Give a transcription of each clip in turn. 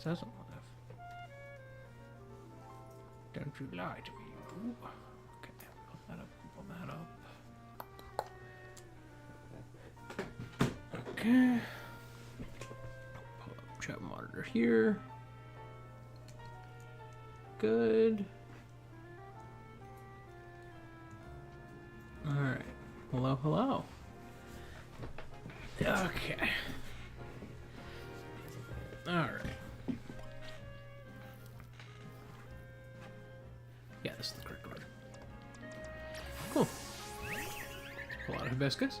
doesn't live. Don't you lie to me. Ooh. Okay, pull that up, pull that up. Okay. Pull up chat monitor here. Good. Alright. Hello, hello. Okay. Alright. Yeah, this is the correct order. Cool. Pull out hibiscus.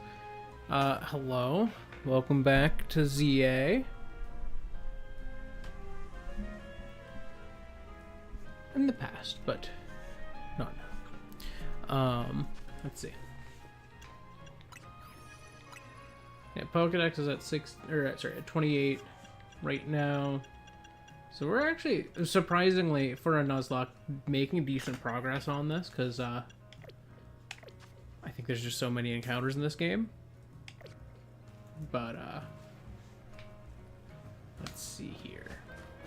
Hello. Welcome back to ZA. In the past, but not now. Let's see. Yeah, Pokédex is at 28 right now. So we're actually, surprisingly, for a Nuzlocke, making decent progress on this, because I think there's just so many encounters in this game. But, let's see here.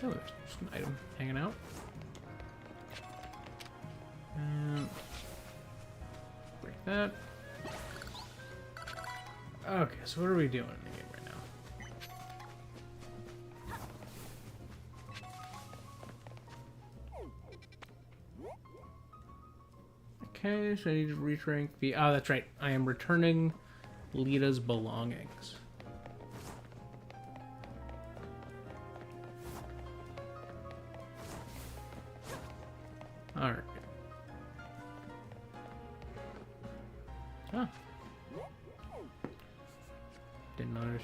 Oh, there's just an item hanging out. Break that. Okay, so what are we doing in the game right now? Okay, so I need to re-rank the... Oh, that's right. I am returning Lita's belongings. Alright. Huh. Didn't notice.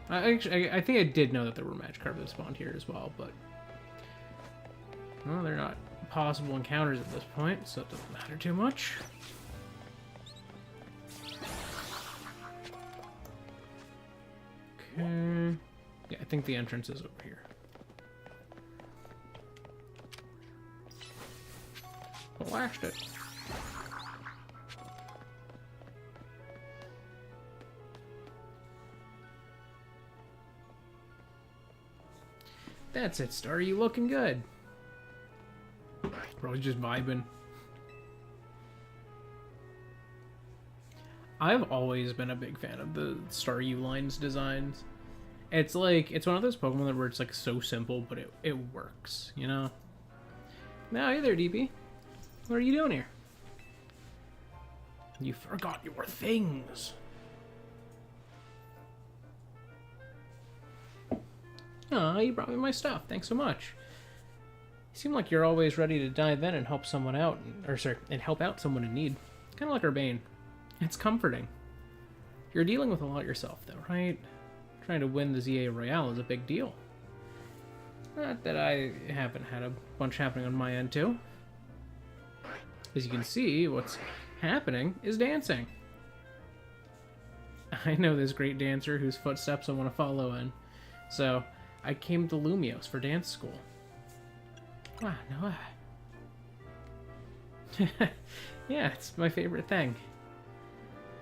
I think I did know that there were match cards that spawned here as well, but... Well, they're not possible encounters at this point, so it doesn't matter too much. Okay... Yeah, I think the entrance is over here. Blast it. That's it, Star. You looking good? Probably just vibing. I've always been a big fan of the Staryu lines designs. It's like, it's one of those Pokemon where it's like so simple, but it works, you know? Now, hey there, DP. What are you doing here? You forgot your things. Oh, you brought me my stuff. Thanks so much. You seem like you're always ready to dive in and help someone out, and help out someone in need. Kind of like Urbane. It's comforting. You're dealing with a lot yourself, though, right? Trying to win the ZA Royale is a big deal. Not that I haven't had a bunch happening on my end, too. As you can see, what's happening is dancing. I know this great dancer whose footsteps I want to follow in. So, I came to Lumios for dance school. Ah, no. Yeah, it's my favorite thing.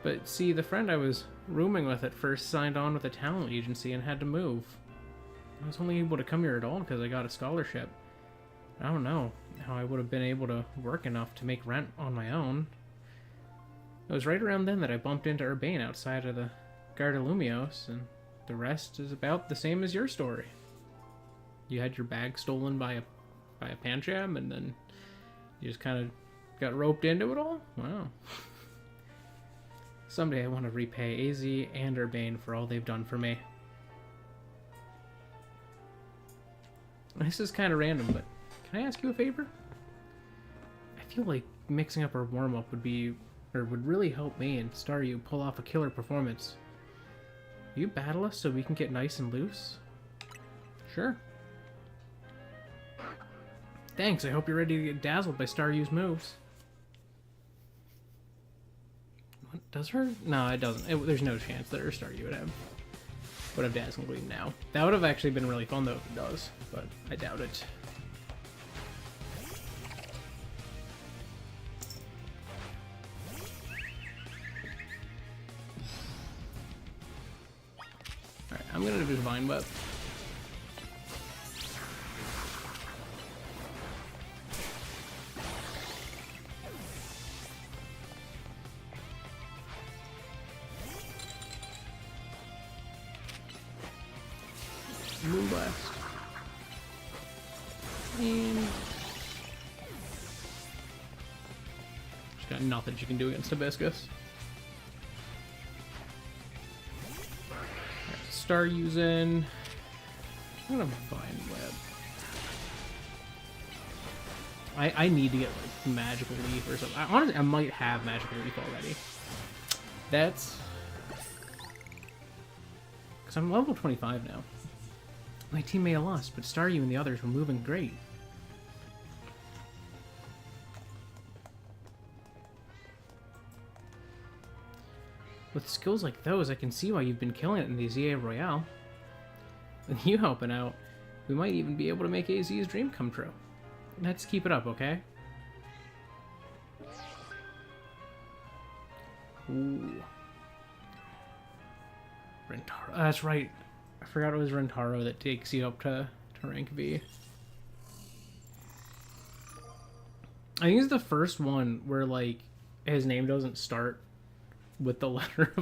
But see, the friend I was rooming with at first signed on with a talent agency and had to move. I was only able to come here at all because I got a scholarship. I don't know how I would have been able to work enough to make rent on my own. It was right around then that I bumped into Urbane outside of the Garda Lumios, and the rest is about the same as your story. You had your bag stolen by a Pancham, and then you just kind of got roped into it all? Wow. Someday I want to repay AZ and Urbane for all they've done for me. This is kind of random, but can I ask you a favor? I feel like mixing up our warm-up would really help me and Staryu pull off a killer performance. Will you battle us so we can get nice and loose? Sure. Thanks, I hope you're ready to get dazzled by Staryu's moves. What, does her? No, it doesn't. There's no chance that her Staryu would have Dazzling Gleam now. That would have actually been really fun though if it does, but I doubt it. Alright, I'm gonna do Divine Whip. Moonblast. And she's got nothing she can do against Hibiscus. Right, Star using. I'm gonna Vine Whip. I need to get like Magical Leaf or something. Honestly, I might have Magical Leaf already. That's because I'm level 25 now. My team may have lost, but Staryu and the others were moving great. With skills like those, I can see why you've been killing it in the ZA Royale. With you helping out, we might even be able to make AZ's dream come true. Let's keep it up, okay? Ooh. Rentaro. That's right. I forgot it was Rentaro that takes you up to rank V. I think it's the first one where, like, his name doesn't start with the letter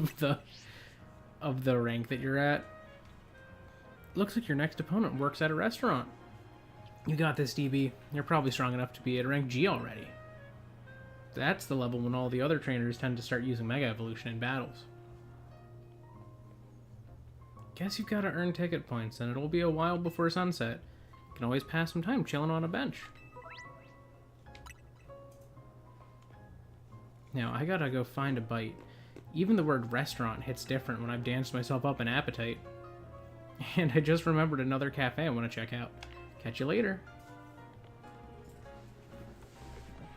of the rank that you're at. Looks like your next opponent works at a restaurant. You got this, DB. You're probably strong enough to be at rank G already. That's the level when all the other trainers tend to start using Mega Evolution in battles. Guess you've got to earn ticket points, and it'll be a while before sunset. You can always pass some time chilling on a bench. Now, I gotta go find a bite. Even the word restaurant hits different when I've danced myself up an appetite. And I just remembered another cafe I want to check out. Catch you later.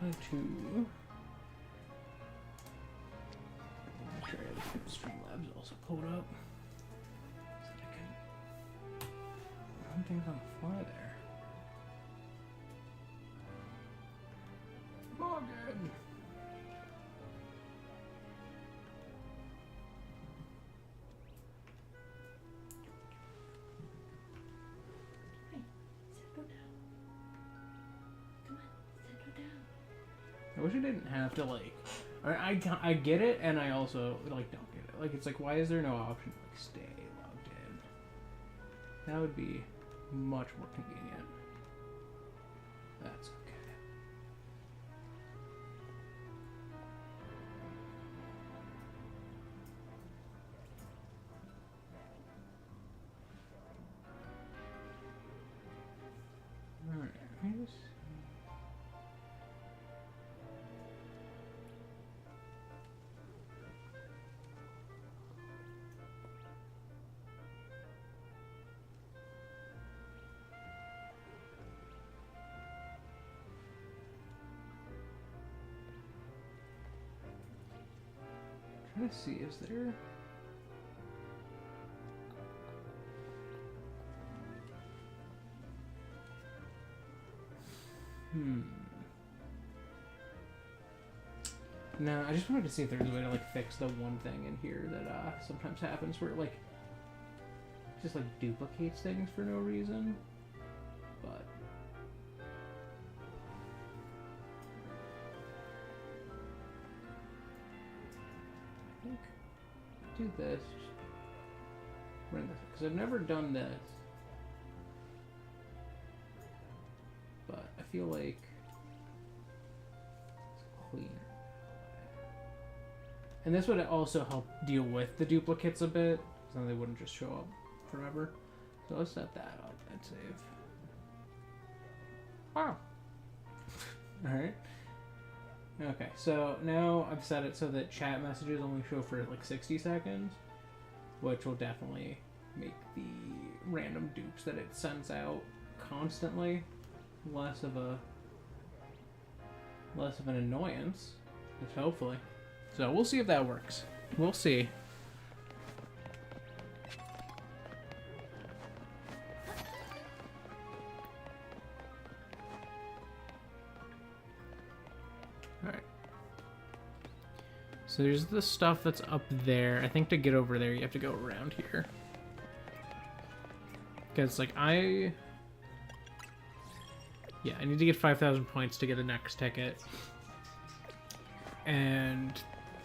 Make sure I have Streamlabs also pulled up. So I can run things on the fly there. Morgan! I wish I didn't have to, like, I get it, and I also, like, don't get it. Like, it's like, why is there no option to, like, stay logged in? That would be much more convenient. That's okay. Alright, let me just... Let's see, is there... No, I just wanted to see if there's a way to, like, fix the one thing in here that sometimes happens where it, like, just, like, duplicates things for no reason. But... I think do this. Run this, because I've never done this. But I feel like it's cleaner. And this would also help deal with the duplicates a bit, so then they wouldn't just show up forever. So let's set that up and save. Wow. Alright. Okay, so now I've set it so that chat messages only show for like 60 seconds, which will definitely make the random dupes that it sends out constantly less of an annoyance, hopefully. So we'll see if that works. We'll see. So there's the stuff that's up there. I think to get over there, you have to go around here. Because, like, yeah, I need to get 5,000 points to get the next ticket. And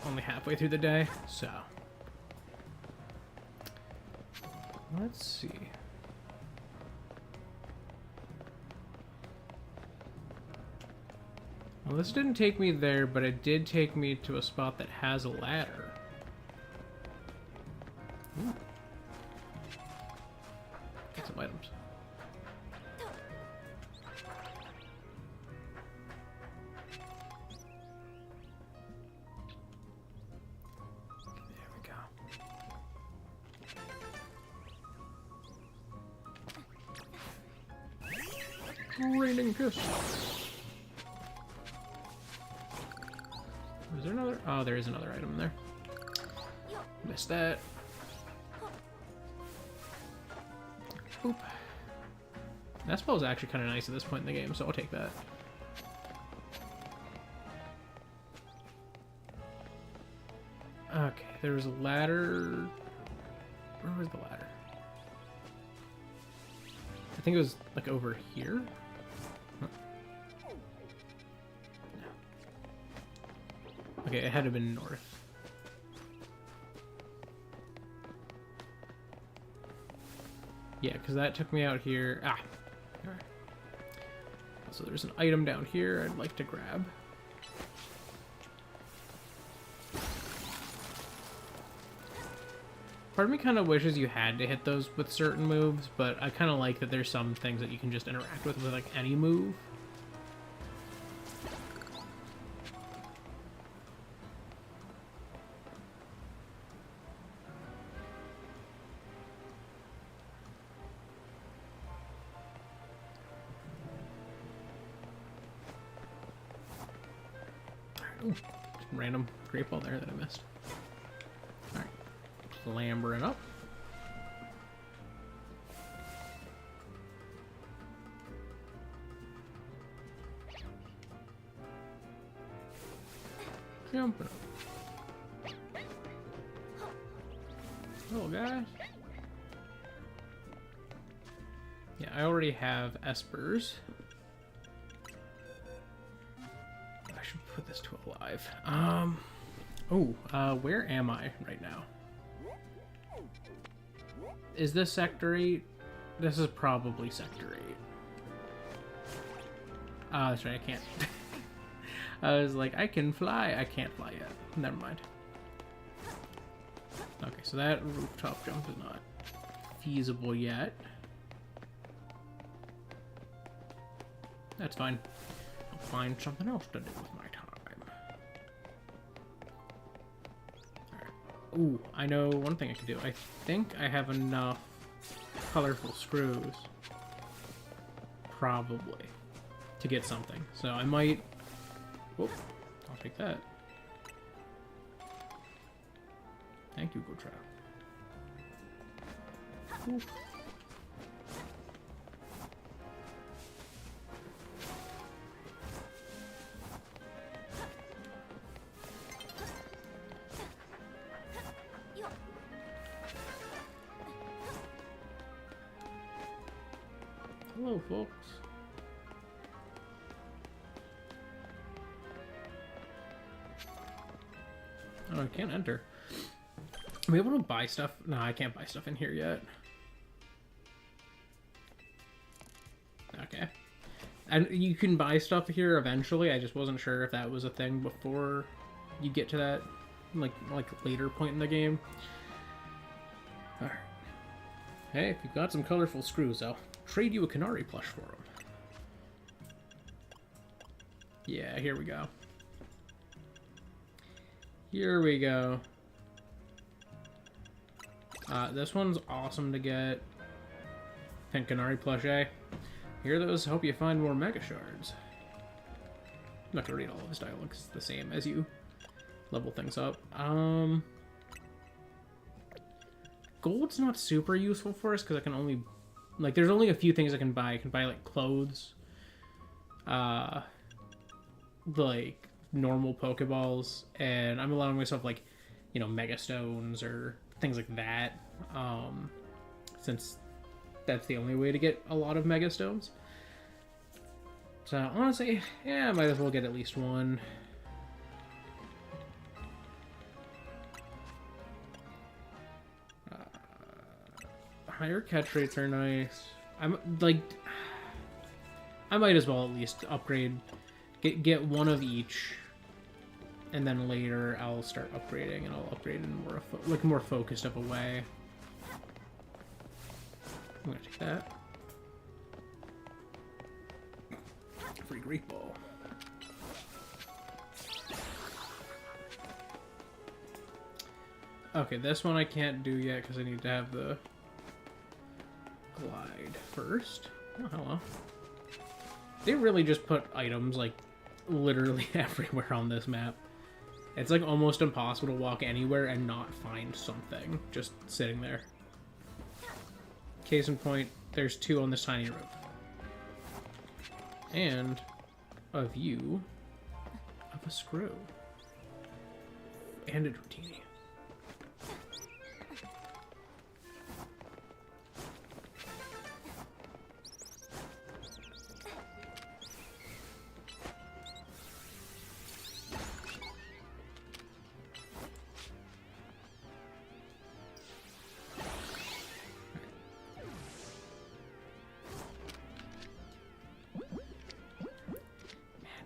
only halfway through the day, so. Let's see. Well, this didn't take me there, but it did take me to a spot that has a ladder. Ooh. Get some items. There we go. Raining kiss. Is there another? Oh, there is another item in there. Missed that. Boop. That spell is actually kind of nice at this point in the game, so I'll take that. Okay, there was a ladder. Where was the ladder? I think it was like over here. Huh. No. Okay, it had to have been north. Yeah, because that took me out here. Ah, alright. So there's an item down here I'd like to grab. Part of me kind of wishes you had to hit those with certain moves, but I kind of like that there's some things that you can just interact with like any move. Ooh, random great ball there that I missed. Alright. Clambering up. Jumping up. Oh, guys. Yeah, I already have espers. I should put this to alive. Where am I right now? Is this Sector 8? This is probably Sector 8. That's right, I can't. I was like, I can fly. I can't fly yet. Never mind. Okay, so that rooftop jump is not feasible yet. That's fine. I'll find something else to do with my time. Alright. Ooh, I know one thing I can do. I think I have enough colorful screws. Probably. To get something. So I might... Whoop. I'll take that. Thank you, good try. Ooh. Hello, folks. Oh, I can't enter. Am I able to buy stuff? No, I can't buy stuff in here yet. Okay. And you can buy stuff here eventually. I just wasn't sure if that was a thing before you get to that, like later point in the game. Alright. Hey, if you've got some colorful screws, I'll trade you a Canary plush for them. Yeah, here we go. Here we go. This one's awesome to get. Pink Canary plushie. Here those, hope you find more Mega Shards. I'm not gonna read all of his dialogue, it's the same as you level things up. Gold's not super useful for us, because I can only... Like, there's only a few things I can buy. I can buy, like, clothes. Like, normal Pokeballs. And I'm allowing myself, like, you know, Mega Stones or things like that. Since that's the only way to get a lot of Mega Stones. So, honestly, yeah, I might as well get at least one. Higher catch rates are nice. I'm like, I might as well at least upgrade Get one of each, and then later I'll start upgrading, and I'll upgrade in more focused of a way. I'm gonna take that. Free Greek Ball. Okay, this one I can't do yet because I need to have the glide first. Oh, hello. They really just put items, like, literally everywhere on this map. It's, like, almost impossible to walk anywhere and not find something just sitting there. Case in point, there's 2 on this tiny roof. And a view of a screw. And a Dratini.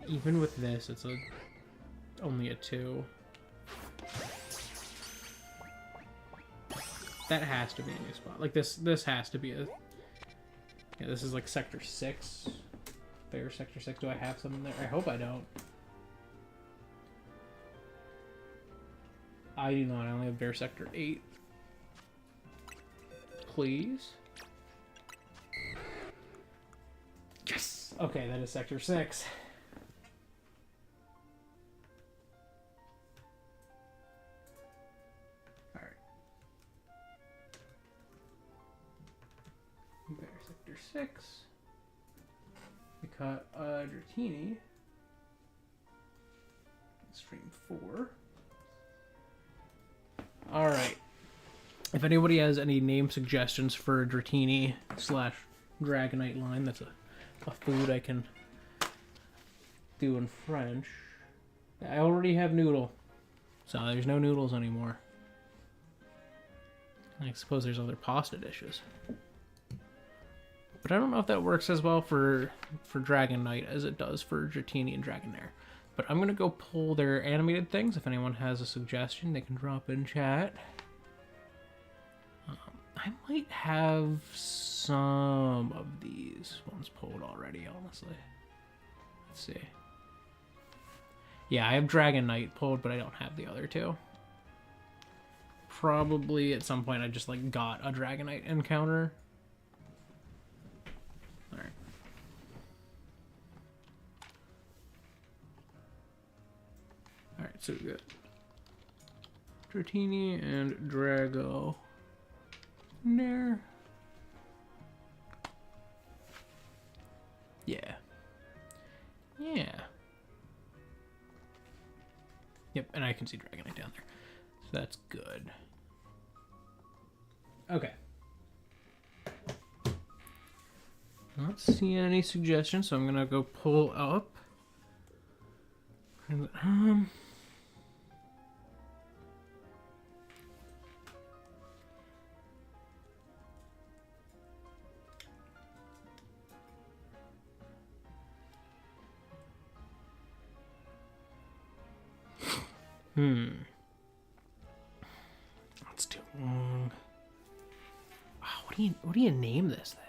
Even with this, it's only a 2. That has to be a new spot. Like this has to be a. Yeah, this is like Sector 6. Bear Sector 6. Do I have some in there? I hope I don't. I do not. I only have Bear Sector 8. Please. Yes. Okay, that is Sector 6. Sector 6. We caught a Dratini. Stream 4. Alright. If anybody has any name suggestions for a Dratini / Dragonite line, that's a food I can do in French. I already have Noodle, so there's no noodles anymore. I suppose there's other pasta dishes. But I don't know if that works as well for Dragonite as it does for Dratini and Dragonair. But I'm going to go pull their animated things. If anyone has a suggestion, they can drop in chat. I might have some of these ones pulled already, honestly. Let's see. Yeah, I have Dragonite pulled, but I don't have the other 2. Probably at some point I just like got a Dragonite encounter. Alright. Alright, so we got Dratini and Drago. There. Yeah. Yeah. Yep, and I can see Dragonite down there. So that's good. Okay. Not seeing any suggestions, so I'm gonna go pull up. And, That's too long. Oh, what do you name this thing?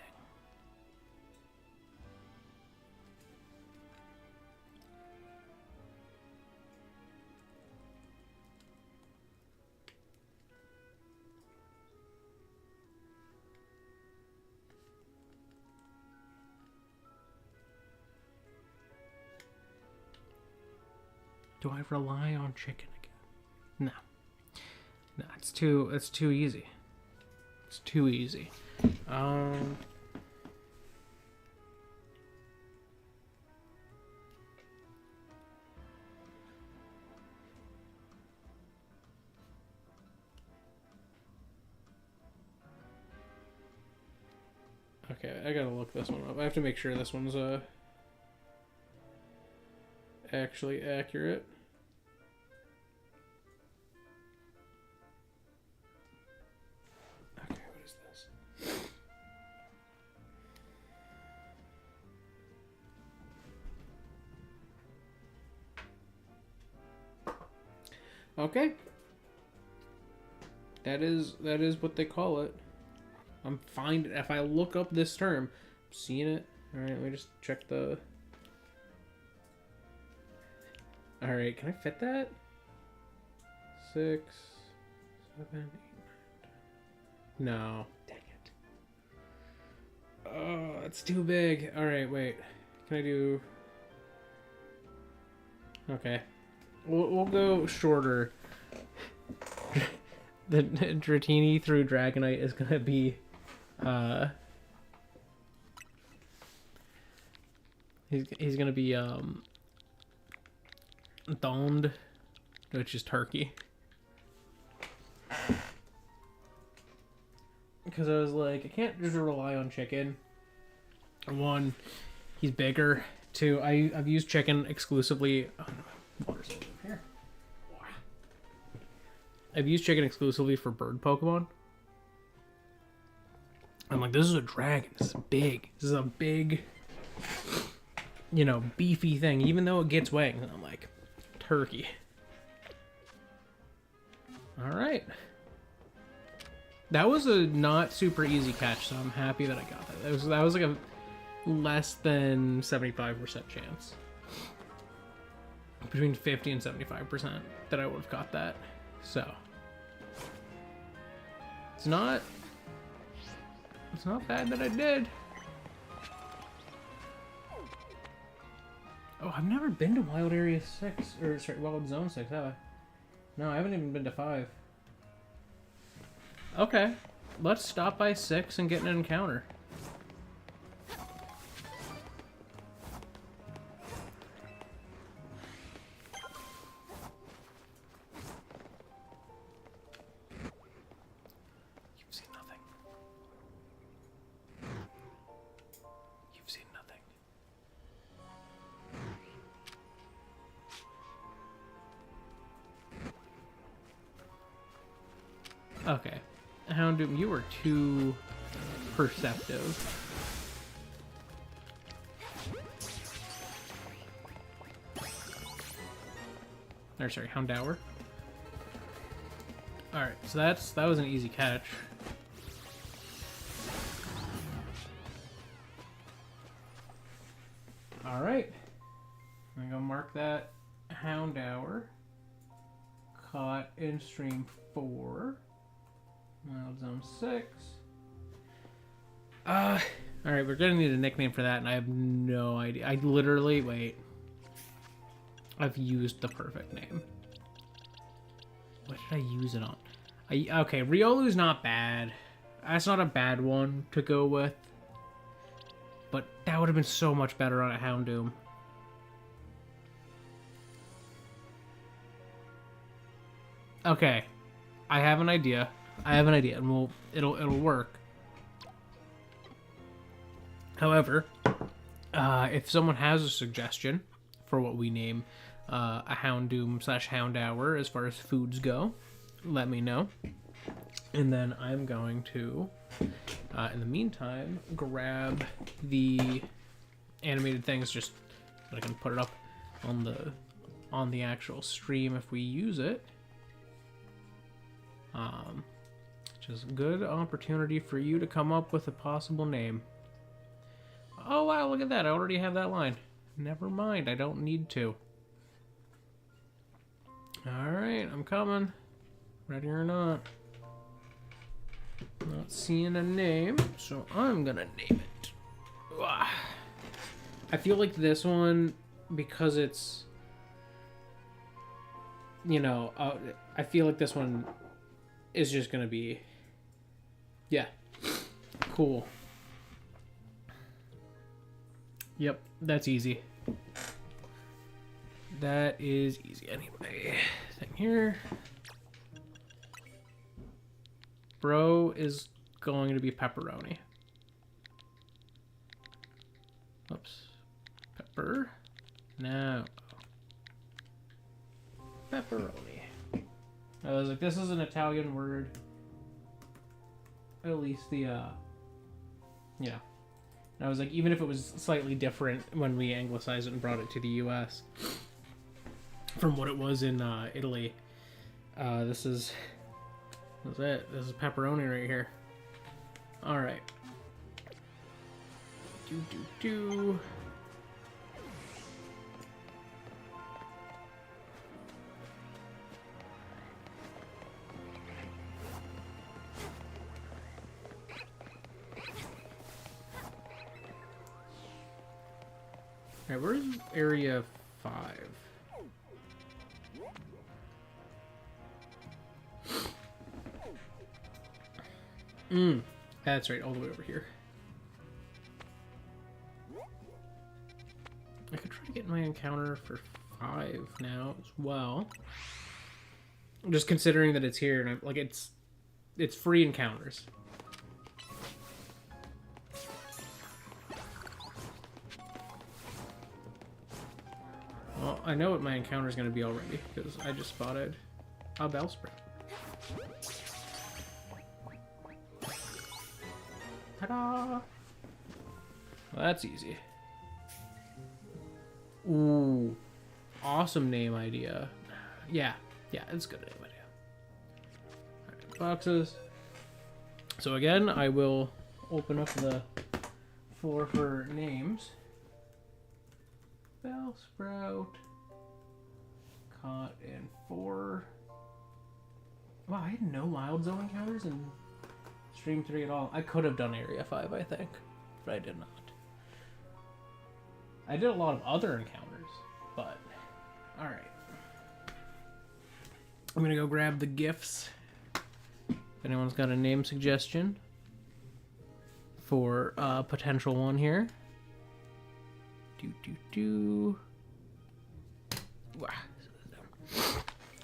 Do I rely on chicken again? No, it's too easy. It's too easy. Okay, I gotta look this one up. I have to make sure this one's actually accurate. Okay, what is this? Okay. That is what they call it. I'm fine if I look up this term. I'm seeing it. Alright, let me just check the... Alright, can I fit that? 6, 7, 8, 9, 10. No. Dang it. Oh, it's too big. Alright, wait. Can I do... Okay. We'll go shorter. The Dratini through Dragonite is gonna be... He's gonna be, Dond, which is turkey. Because I was like, I can't just rely on chicken. One, he's bigger. Two, I've used chicken exclusively. Oh no, water's over here. Wow. I've used chicken exclusively for bird Pokemon. I'm like, this is a dragon. This is big. This is a big, you know, beefy thing. Even though it gets wings, and I'm like, turkey. All right. That was a not super easy catch, so I'm happy that I got that. That was like a less than 75% chance. Between 50 and 75% that I would have got that. So it's not bad that I did. Oh, I've never been to Wild Area 6, or sorry, Wild Zone 6, have I? No, I haven't even been to 5. Okay, let's stop by 6 and get an encounter. You've seen nothing. You've seen nothing. Okay. Houndoom, you were too perceptive. Or sorry, Houndour. Alright, so that was an easy catch. Alright. I'm gonna mark that Houndour. Caught in stream 4. Wild Zone 6. Alright, we're gonna need a nickname for that, and I have no idea. I literally, wait. I've used the perfect name. What did I use it on? Okay, Riolu's not bad. That's not a bad one to go with. But that would have been so much better on a Houndoom. Okay. I have an idea. And it'll work. However, if someone has a suggestion for what we name a Houndoom / Houndour as far as foods go, let me know. And then I'm going to, in the meantime, grab the animated things just so I can put it up on the actual stream if we use it. Just a good opportunity for you to come up with a possible name. Oh wow, look at that. I already have that line. Never mind, I don't need to. Alright, I'm coming. Ready or not. Not seeing a name, so I'm gonna name it. I feel like this one, because it's, you know, I feel like this one is just gonna be, yeah, cool. Yep, that's easy. That is easy. Anyway, thing here. Bro is going to be pepperoni. Oops. Pepper. No. Pepperoni. I was like, this is an Italian word. At least the, yeah. And I was like, even if it was slightly different when we anglicized it and brought it to the US from what it was in Italy, This is it. This is pepperoni right here. All right. Do. Alright, where's area 5? That's right, all the way over here. I could try to get my encounter for 5 now as well. Just considering that it's here and I'm like it's free encounters. Well, I know what my encounter is going to be already, because I just spotted a Bellsprout. Ta-da! Well, that's easy. Ooh. Awesome name idea. Yeah, it's a good name idea. Alright, boxes. So again, I will open up the floor for names. Bellsprout. Caught in 4. Wow, I had no wild zone encounters in Stream 3 at all. I could have done Area 5, I think, but I did not. I did a lot of other encounters, but alright. I'm gonna go grab the gifts. If anyone's got a name suggestion for a potential one here. Wow.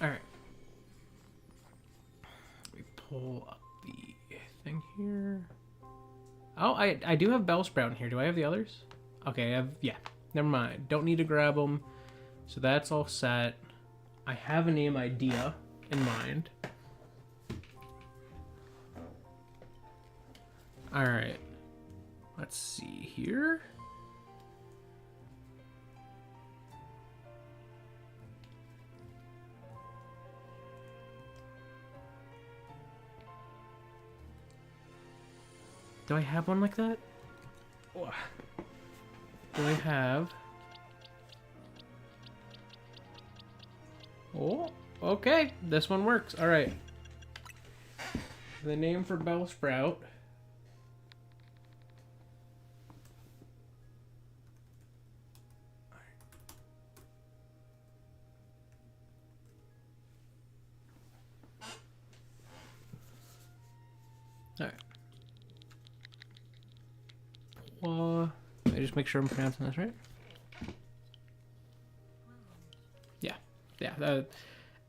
Alright. Let me pull up the thing here. Oh, I do have Bellsprout in here. Do I have the others? Okay, I have, yeah. Never mind. Don't need to grab them. So that's all set. I have a name idea in mind. Alright. Let's see here. Do I have one like that? Oh. Do I have... Oh, okay. This one works. All right. The name for Bellsprout. All right. I just make sure I'm pronouncing this right. Yeah.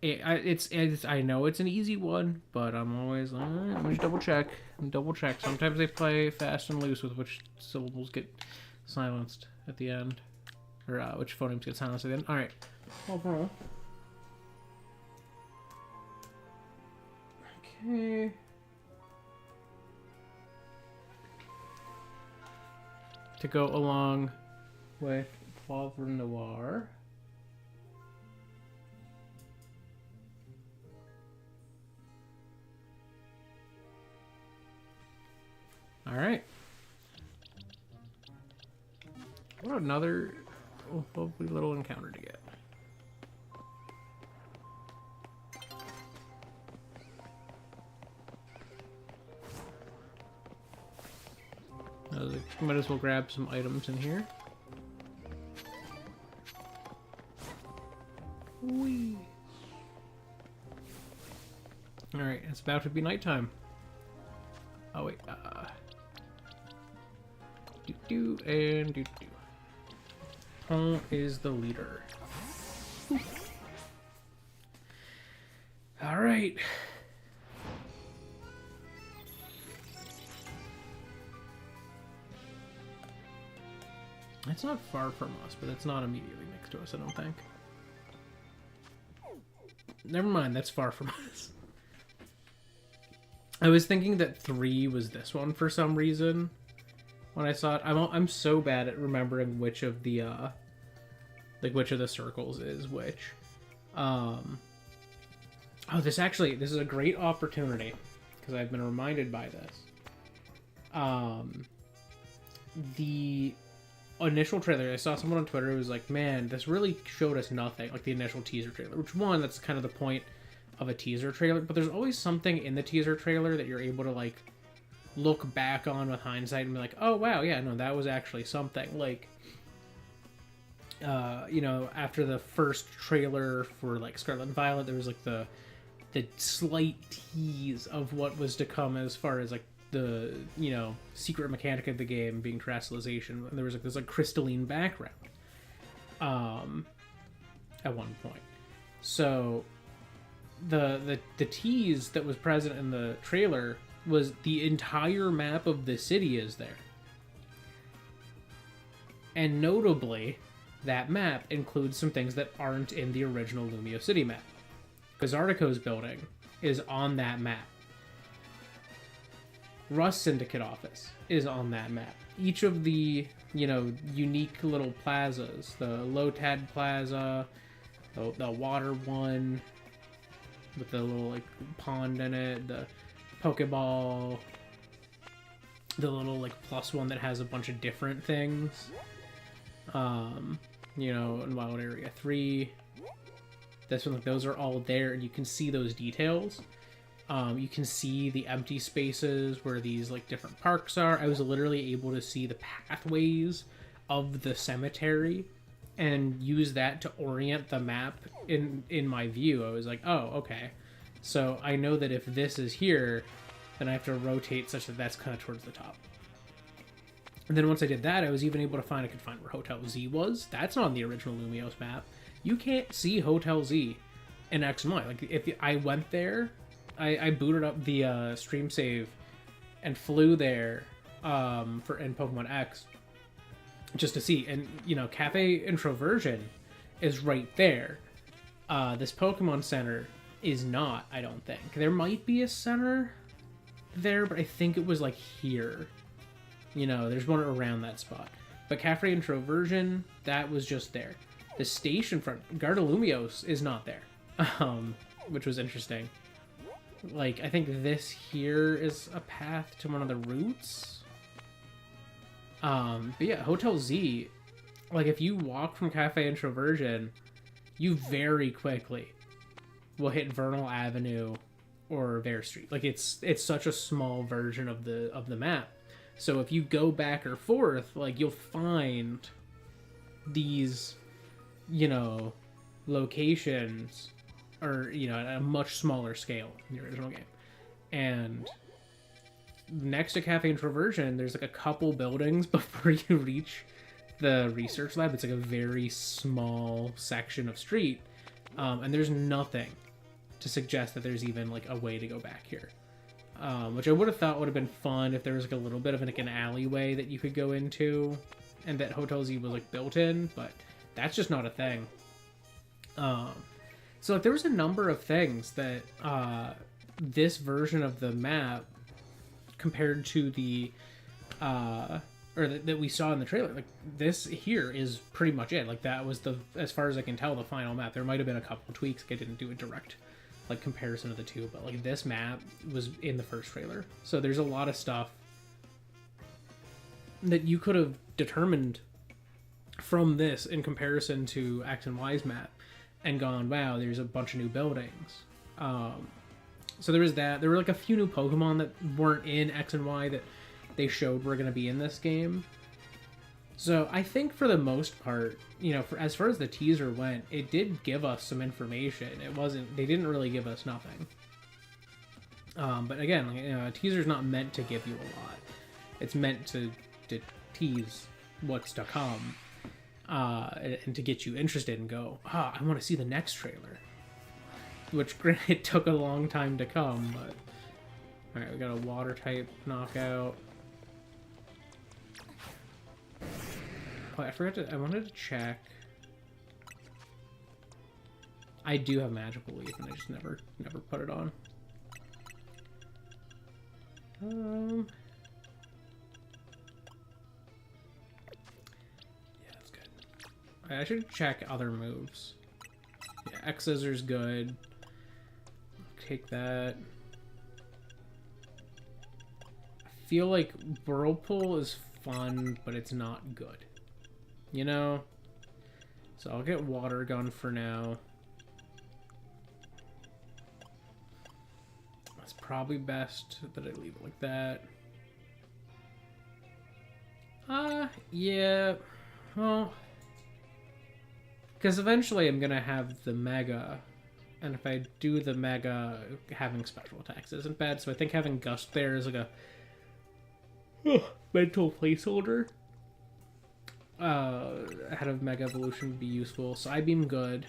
It's I know it's an easy one, but I'm always like, let me just double check. Sometimes they play fast and loose with which syllables get silenced at the end, or which phonemes get silenced at the end. All right. Okay. To go along with Poivre Noir. All right. What another lovely little encounter to get. Might as well grab some items in here. Whee! Alright, it's about to be nighttime. Oh wait, do. Pong is the leader. Alright. It's not far from us, but it's not immediately next to us, I don't think. Never mind, that's far from us. I was thinking that 3 was this one for some reason. When I saw it, I'm so bad at remembering which of the which of the circles is which. Oh Oh, this is a great opportunity because I've been reminded by this. The initial trailer, I saw someone on Twitter who was like, man, this really showed us nothing, like the initial teaser trailer, which one, that's kind of the point of a teaser trailer, but there's always something in the teaser trailer that you're able to like look back on with hindsight and be like, oh wow, yeah, no, that was actually something. Like you know, after the first trailer for like Scarlet and Violet, there was like the slight tease of what was to come as far as like the, you know, secret mechanic of the game being terrestrialization, and there was like this like crystalline background at one point. So the tease that was present in the trailer was the entire map of the city is there, and notably that map includes some things that aren't in the original Lumio City map. Bizartico's building is on that map. Rust Syndicate office is on that map. Each of the, you know, unique little plazas, the Lotad Plaza, the water one with the little like pond in it, the Pokeball, the little like plus one that has a bunch of different things. You know, in Wild Area 3. This one, like, those are all there, and you can see those details. You can see the empty spaces where these like different parks are. I was literally able to see the pathways of the cemetery and use that to orient the map in my view. I was like, oh, okay. So I know that if this is here, then I have to rotate such that that's kind of towards the top. And then once I did that, I was even able to find, I could find where Hotel Z was. That's not on the original Lumios map. You can't see Hotel Z in X and Y. Like, if I went there, I booted up the stream save and flew there in Pokemon X just to see. And, you know, Cafe Introversion is right there. This Pokemon Center is not, I don't think. There might be a center there, but I think it was, like, here. You know, there's one around that spot. But Cafe Introversion, that was just there. The station front, Gardelumios, is not there. Which was interesting. Like, I think this here is a path to one of the routes. But yeah, Hotel Z, like, if you walk from Cafe Introversion, you very quickly will hit Vernal Avenue or Bear Street. Like, it's such a small version of the map. So if you go back or forth, like, you'll find these, you know, locations, or, you know, at a much smaller scale in the original game. And next to Cafe Introversion, there's like a couple buildings before you reach the research lab. It's like a very small section of street, and there's nothing to suggest that there's even like a way to go back here. Which I would have thought would have been fun if there was like a little bit of like an alleyway that you could go into, and that Hotel Z was like built in, but that's just not a thing. So like, there was a number of things that this version of the map compared to the that we saw in the trailer, like, this here is pretty much it. Like, that was as far as I can tell, the final map. There might have been a couple tweaks. Like, I didn't do a direct like comparison of the two, but like, this map was in the first trailer. So there's a lot of stuff that you could have determined from this in comparison to X and Y's map and gone, wow, there's a bunch of new buildings. So there was that. There were like a few new Pokemon that weren't in X and Y that they showed were going to be in this game. So I think for the most part, you know, as far as the teaser went, it did give us some information. They didn't really give us nothing. But again, you know, a teaser's not meant to give you a lot. It's meant to tease what's to come, and to get you interested and go, I want to see the next trailer. Which, granted, took a long time to come, but... Alright, we got a water type knockout. Oh, I wanted to check. I do have Magical Leaf, and I just never put it on. Yeah, that's good. I should check other moves. Yeah, X-Scissor's good. take that. I feel like Whirlpool is fun, but it's not good. You know? So I'll get Water Gun for now. It's probably best that I leave it like that. Yeah. Well, because eventually I'm gonna have the Mega, and if I do the Mega, having special attacks isn't bad, so I think having Gust there is like a mental placeholder. Ahead of Mega Evolution would be useful. Psybeam good,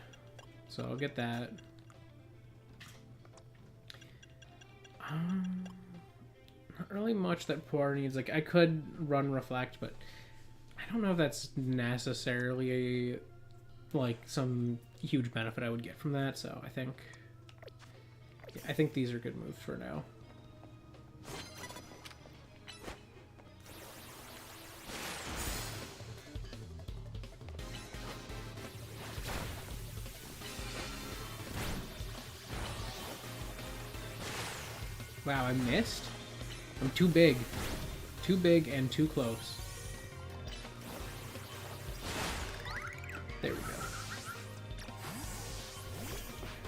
so I'll get that. Not really much that Poor needs. Like, I could run Reflect, but I don't know if that's necessarily like some huge benefit I would get from that. So I think these are good moves for now. Wow, I missed? I'm too big. Too big and too close. There we go.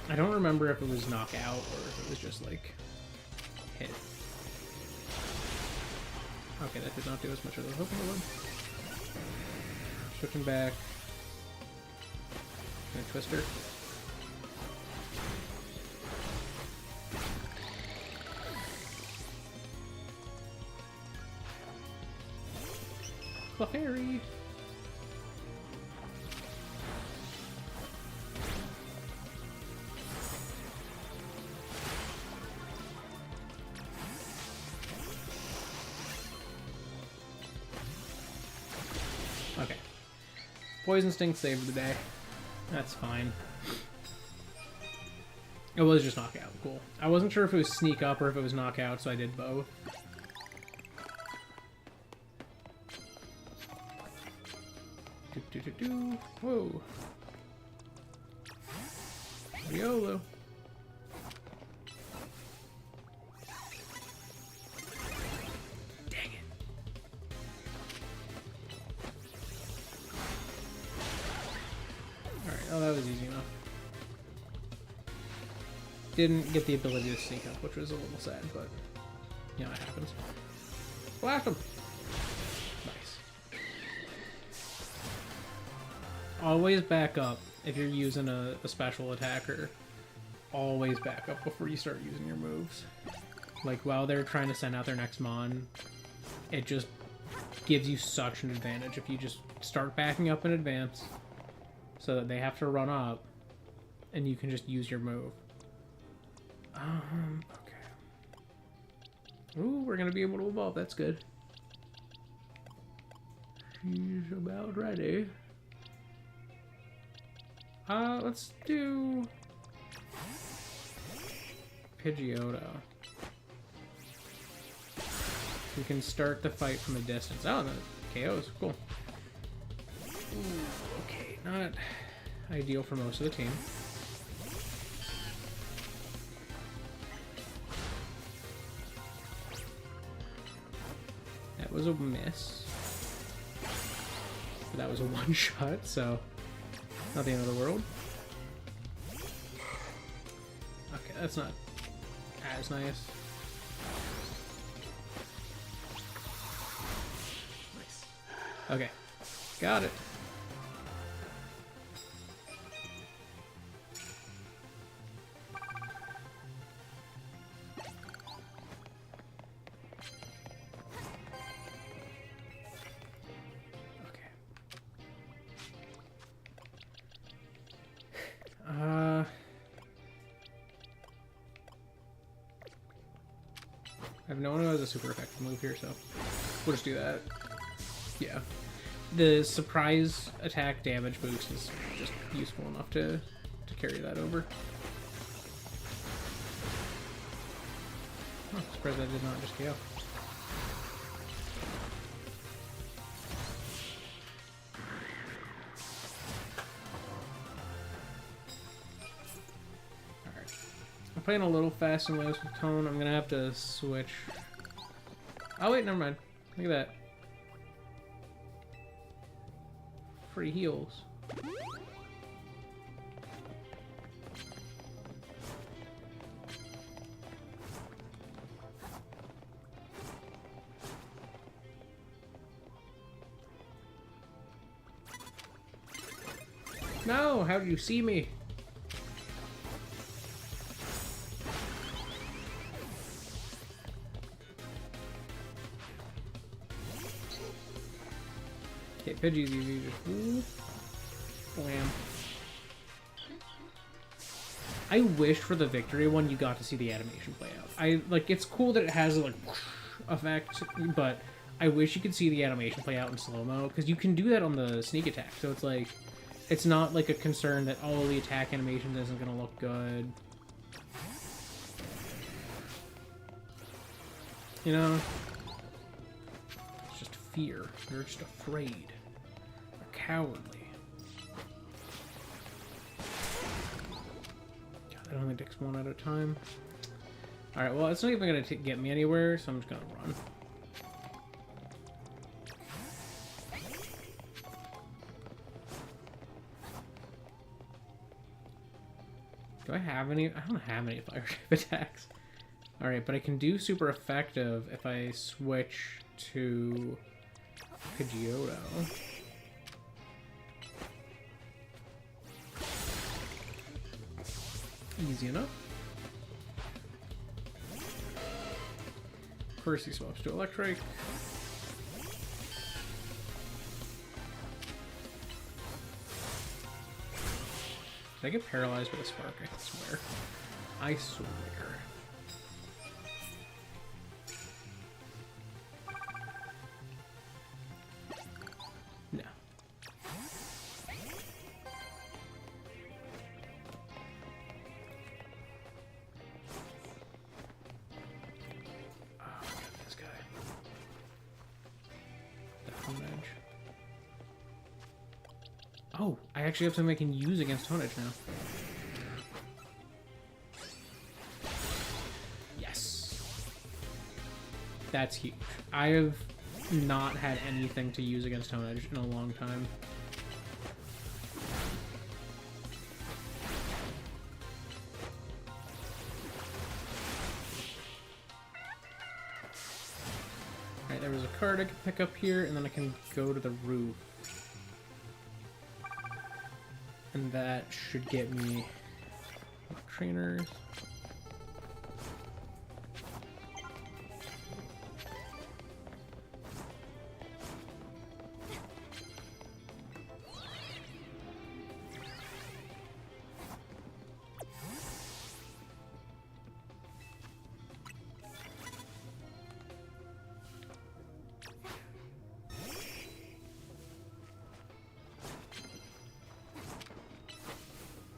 I don't remember if it was knockout or if it was just, like, hit. Okay, that did not do as much as I was hoping it would. Switching back. And Twister. Clefairy. Okay. Poison Sting saved the day. That's fine. It was just knockout. Cool. I wasn't sure if it was sneak up or if it was knockout, so I did both. Whoa. YOLO. Dang it. Alright, oh, that was easy enough. Didn't get the ability to sneak up, which was a little sad, but, you know, it happens. Blast him! Always back up if you're using a special attacker. Always back up before you start using your moves. Like, while they're trying to send out their next mon, it just gives you such an advantage if you just start backing up in advance so that they have to run up and you can just use your move. Okay. Ooh, we're gonna be able to evolve. That's good. She's about ready. Let's do Pidgeotto. We can start the fight from a distance. Oh, the KOs. Cool. Ooh, okay, not ideal for most of the team. That was a miss. But that was a one-shot, so not the end of the world. Okay, that's not as nice. Nice. Okay, got it. I have no one who has a super effective move here, so we'll just do that. Yeah. The surprise attack damage boost is just useful enough to carry that over. Oh, surprised I did not just KO. I'm playing a little fast and loose with Tone. I'm gonna have to switch. Oh wait, never mind. Look at that. Free heals. No, how do you see me? Okay, Pidgey's easy. Just blam. I wish for the victory one you got to see the animation play out. It's cool that it has like effect, but I wish you could see the animation play out in slow-mo, because you can do that on the sneak attack, so it's like it's not like a concern that, oh, the attack animation isn't going to look good. You know? It's just fear. You're just afraid. Or cowardly. God, that only takes one at a time. Alright, well, it's not even going to get me anywhere, so I'm just going to run. Do I have any? I don't have any fire type attacks. Alright, but I can do super effective if I switch to Pidgeotto. Easy enough. First he swaps to Electric. Did I get paralyzed with a spark? I swear. I swear. No. Oh, God, this guy. That edge. Oh, I actually have something I can use against Tone Edge now. Yes. That's huge. I have not had anything to use against Tone Edge in a long time. Alright, there was a card I could pick up here, and then I can go to the roof. And that should get me trainers.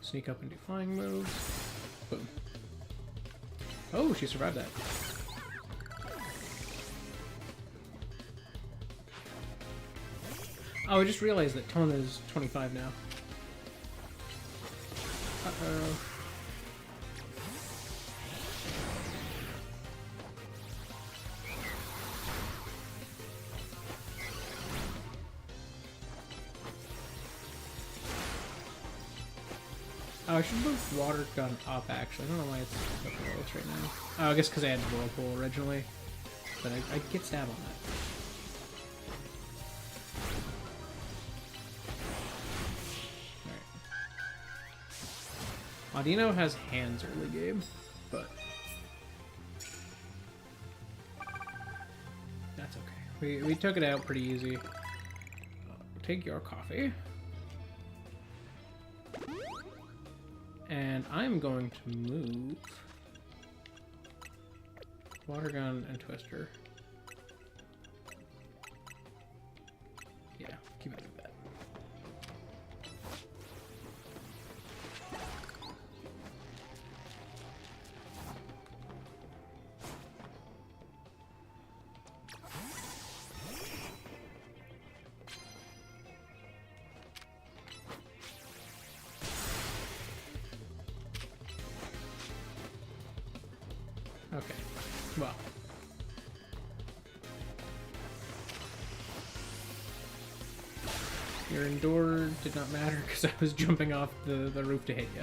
Sneak up and do flying moves. Boom. Oh, she survived that. Oh, I just realized that Tone is 25 now. Uh-oh. Oh, I should move Water Gun up, actually. I don't know why it's so close right now. Oh, I guess because I had Whirlpool originally. But I get stab on that. Alright. Audino has hands early game, but that's okay. We took it out pretty easy. Take your coffee. And I'm going to move Water Gun and Twister. Yeah, keep it like that. Okay. Well. Your indoor did not matter because I was jumping off the roof to hit you.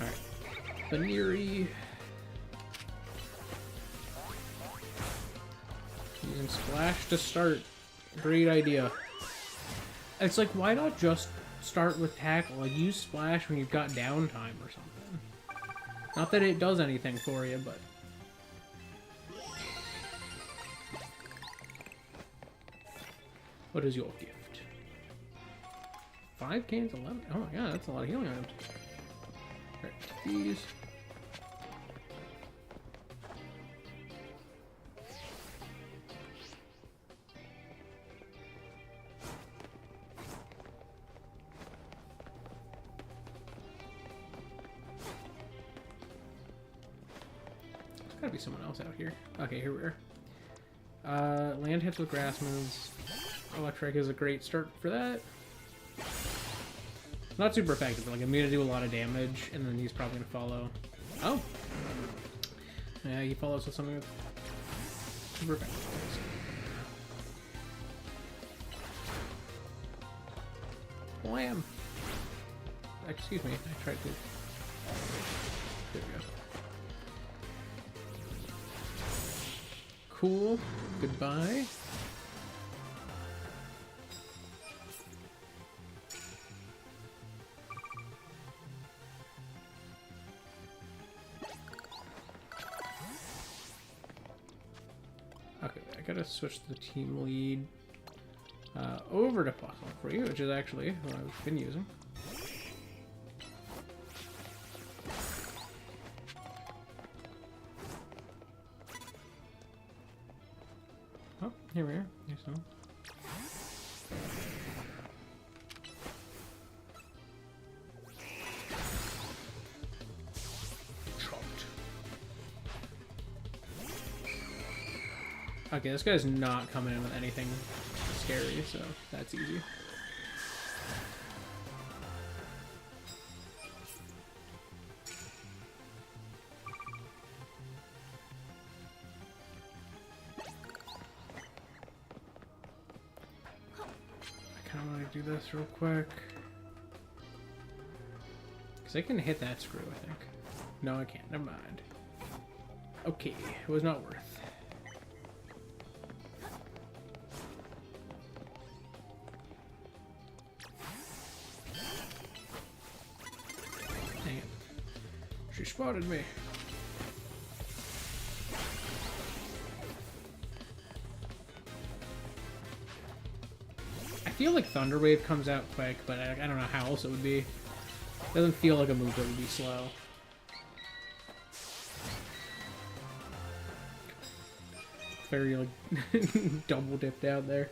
Alright. Baniri. Using Splash to start. Great idea. It's like, why not just start with Tackle? Like, use Splash when you've got downtime or something. Not that it does anything for you, but... What is your gift? 5 cans, 11? Oh my god, that's a lot of healing items. Alright, these. There's gotta be someone else out here. Okay, here we are. Land hits with grass moves. Electric is a great start for that. Not super effective, but like I'm gonna do a lot of damage, and then he's probably gonna follow. Oh! Yeah, he follows with something that's super effective. Wham! Excuse me, I tried to... There we go. Cool. Goodbye. Okay, I gotta switch the team lead over to Pokémon for you, which is actually what I've been using. Oh, here we are. Here's some. Okay, this guy's not coming in with anything scary, so that's easy. I kind of want to do this real quick. Because I can hit that screw, I think. No, I can't. Never mind. Okay, it was not worth. She spotted me. I feel like Thunder Wave comes out quick, but I don't know how else it would be. It doesn't feel like a move that would be slow. Very like double dipped out there.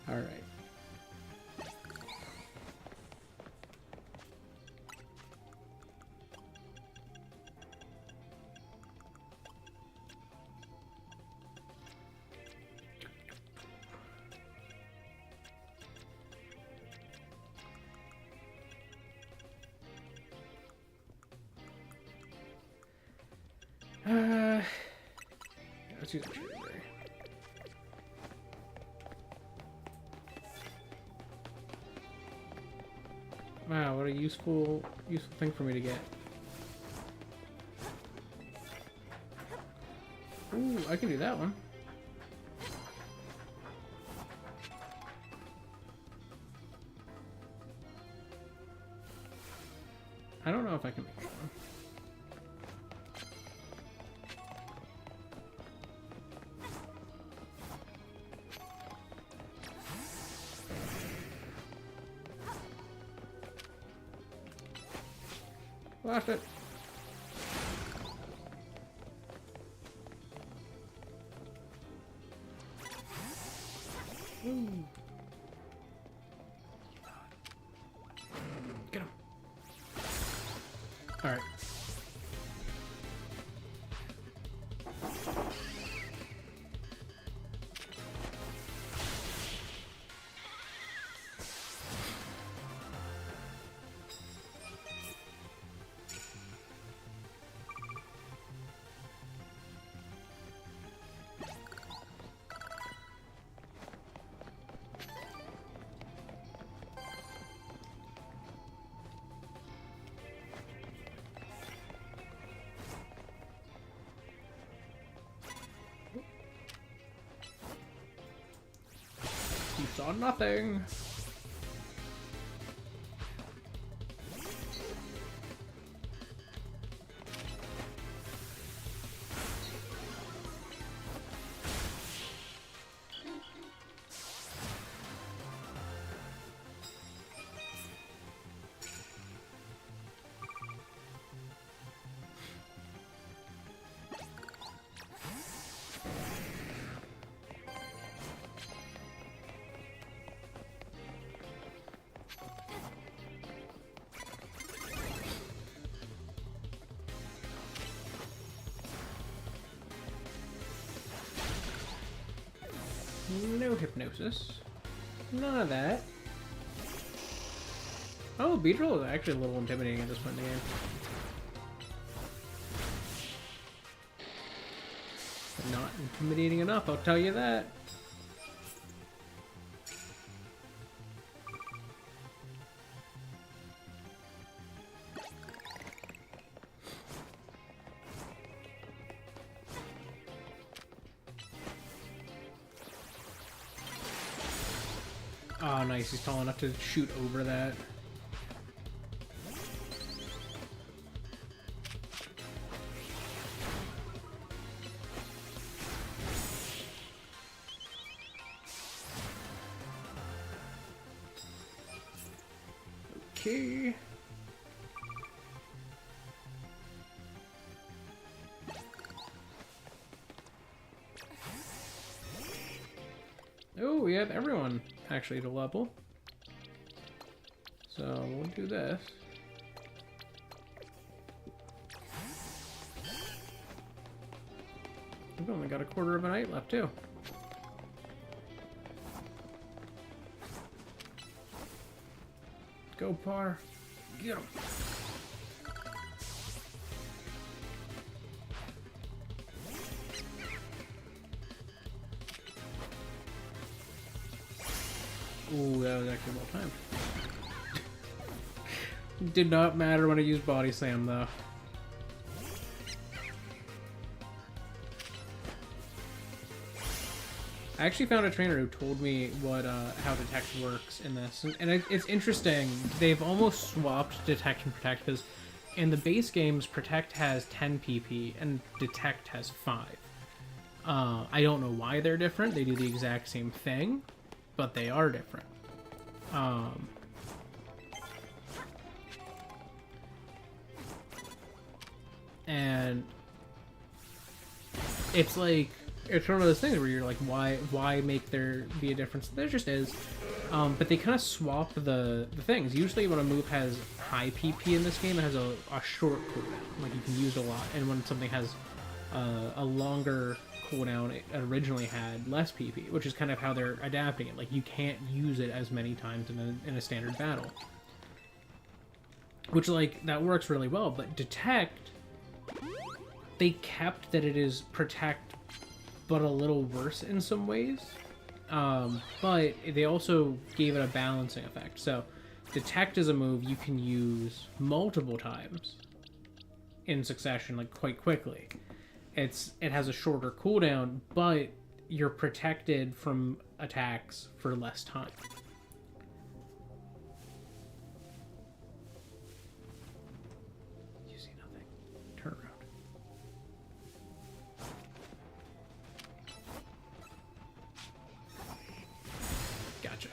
All right. Let's use a cherry berry. Wow, what a useful thing for me to get. Ooh, I can do that one. I don't know if I can make that one. Lost it. Ooh. Get him. All right. You saw nothing. No hypnosis. None of that. Oh, Beedrill is actually a little intimidating at this point in the game. But not intimidating enough, I'll tell you that. Oh, nice. He's tall enough to shoot over that. Okay. Oh, we have everyone actually to level. So we'll do this. We've only got a quarter of a night left too. Go Par. Get him. Ooh, that was actually well timed. Did not matter when I used Body Slam, though. I actually found a trainer who told me what how Detect works in this, and it's interesting. They've almost swapped Detect and Protect, because in the base games, Protect has 10 PP and Detect has 5. I don't know why they're different. They do the exact same thing, but they are different. And it's like, it's one of those things where you're like, why make there be a difference? There just is. But they kind of swap the things. Usually when a move has high PP in this game, it has a short cooldown. Like, you can use a lot. And when something has a longer cooldown, it originally had less PP, which is kind of how they're adapting it. Like, you can't use it as many times in a standard battle. Which, like, that works really well. But Detect, they kept that it is Protect, but a little worse in some ways. But they also gave it a balancing effect. So, Detect is a move you can use multiple times in succession, like, quite quickly. It has a shorter cooldown, but you're protected from attacks for less time. You see nothing. Turn around. Gotcha.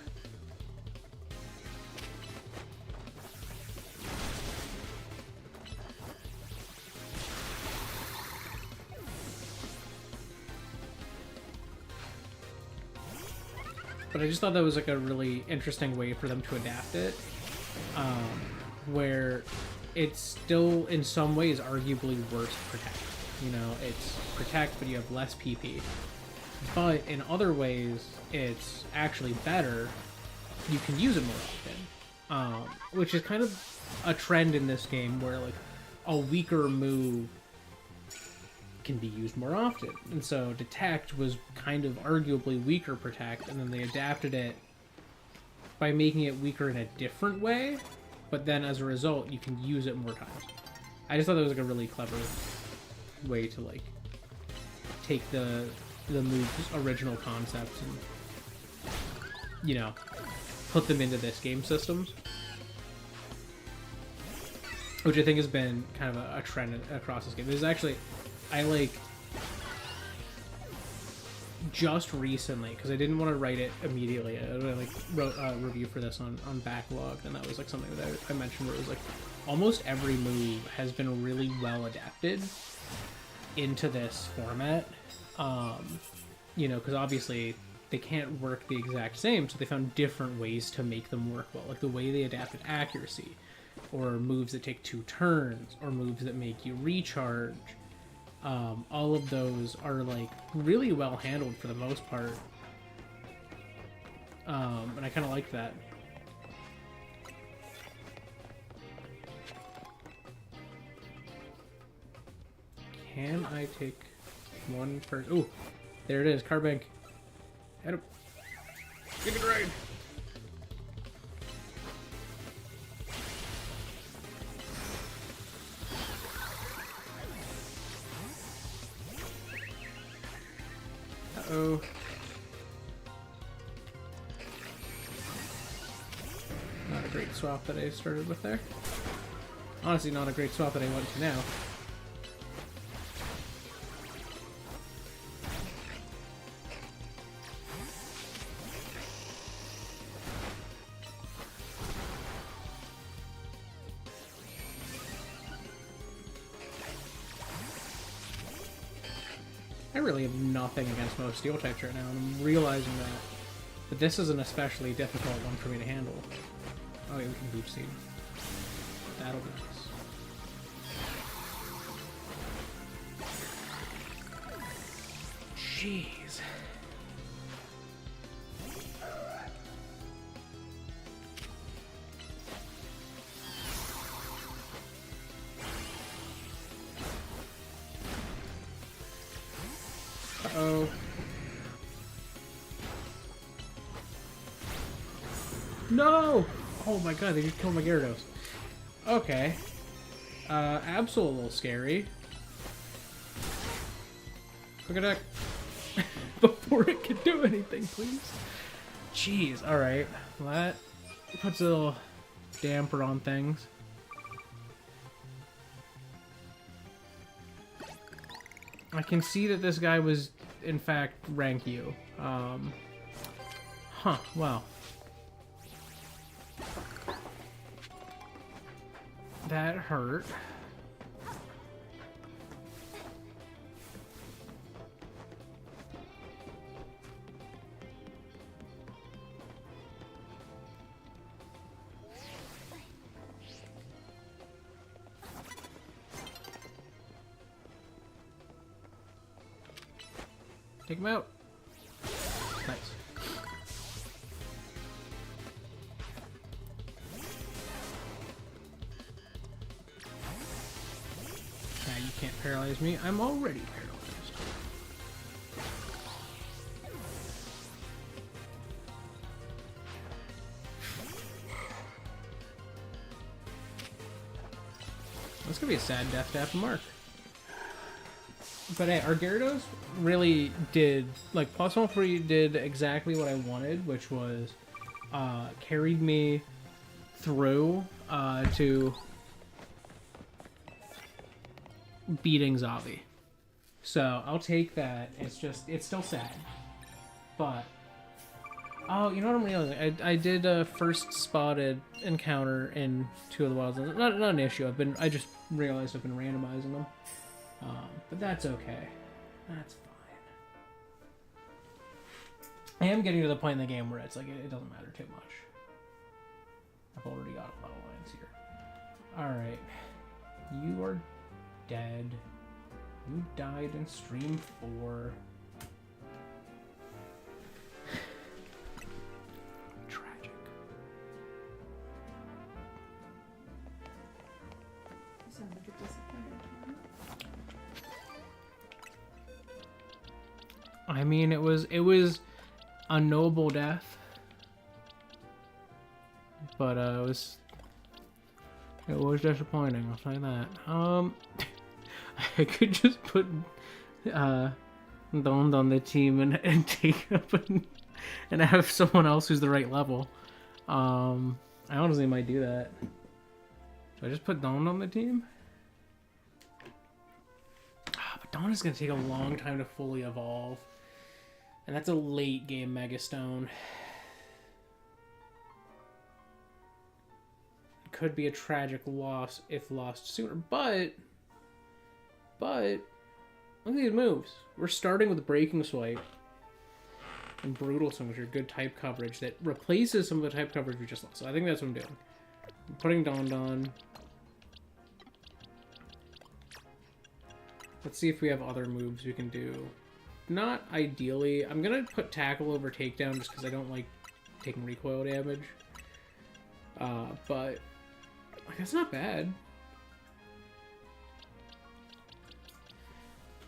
But I just thought that was like a really interesting way for them to adapt it, where it's still in some ways arguably worse Protect. You know, it's Protect, but you have less PP. But in other ways, it's actually better. You can use it more often, which is kind of a trend in this game where like a weaker move can be used more often. And so Detect was kind of arguably weaker Protect, and then they adapted it by making it weaker in a different way, but then as a result you can use it more times. I just thought that was like a really clever way to like take the move's original concepts and you know, put them into this game systems, which I think has been kind of a trend across this game. There's actually, I like, just recently, because I didn't want to write it immediately, I like wrote a review for this on Backlogged, and that was like something that I mentioned where it was like almost every move has been really well adapted into this format. You know, because obviously they can't work the exact same, so they found different ways to make them work well, like the way they adapted accuracy, or moves that take 2 turns, or moves that make you recharge. All of those are like really well handled for the most part, and I kind of like that. Can I take one per... Ooh, there it is, Carbank. Hit him. Give it a ride. Uh-oh. Not a great swap that I started with there. Honestly, not a great swap that I went to now. I really have nothing against most steel types right now, and I'm realizing that. But this is an especially difficult one for me to handle. Oh yeah, we can Booch Seed. That'll be nice. Jeez. Uh-oh. No! Oh my god, they just killed my Gyarados. Okay. Absol a little scary. Quick attack. Before it can do anything, please. Jeez, alright. Well, that puts a little damper on things. I can see that this guy was, in fact, rank U. Huh, wow. That hurt. Take him out. Nice. Now you can't paralyze me. I'm already paralyzed. That's gonna be a sad death to have to mark. But hey, our Gyarados really did, like, +1 3 did exactly what I wanted, which was carried me through to beating Zavi. So I'll take that. It's just, it's still sad. But, oh, you know what I'm realizing? I did a first spotted encounter in 2 of the wilds. Not an issue. I just realized I've been randomizing them. But that's okay. That's fine. I am getting to the point in the game where it's like, it doesn't matter too much. I've already got a lot of lines here. Alright. You are dead. You died in stream 4. Tragic. You sound like a disappointed. I mean, it was a noble death, but it was disappointing. I'll say that. I could just put Don on the team and take up and have someone else who's the right level. I honestly might do that. So I just put Dawn on the team? But Dawn is going to take a long time to fully evolve. And that's a late game Megastone. It could be a tragic loss if lost sooner. But look at these moves. We're starting with Breaking Swipe and Brutal Swing, which are good type coverage that replaces some of the type coverage we just lost. So I think that's what I'm doing. I'm putting Don. Let's see if we have other moves we can do. Not ideally. I'm going to put Tackle over Takedown just because I don't like taking recoil damage. But like, that's not bad.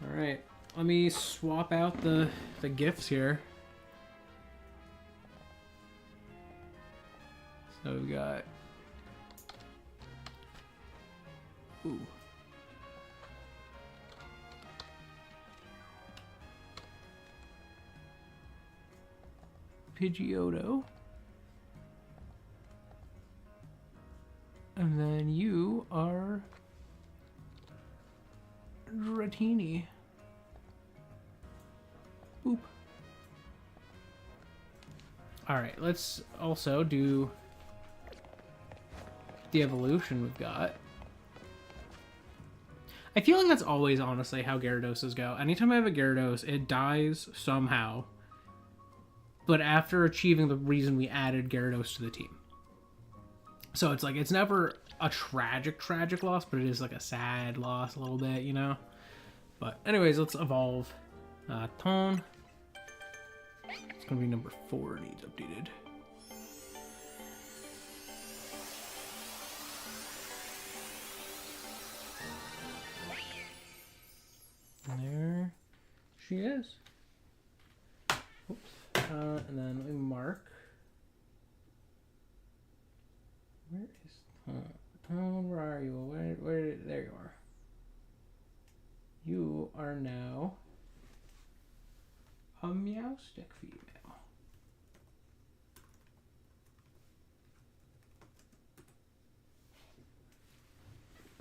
Alright, let me swap out the gifts here. So we've got... Ooh. Pidgeotto. And then you are... Dratini. Boop. Alright, let's also do the evolution we've got. I feel like that's always, honestly, how Gyarados go. Anytime I have a Gyarados, it dies somehow. But after achieving the reason we added Gyarados to the team. So it's like, it's never a tragic loss, but it is like a sad loss a little bit, you know? But anyways, let's evolve Tone. It's going to be number 4, needs updated. And there she is. Oops. And then let me mark. Where is Tone? Tone, where are you? Where? There you are. You are now a Meowstic female.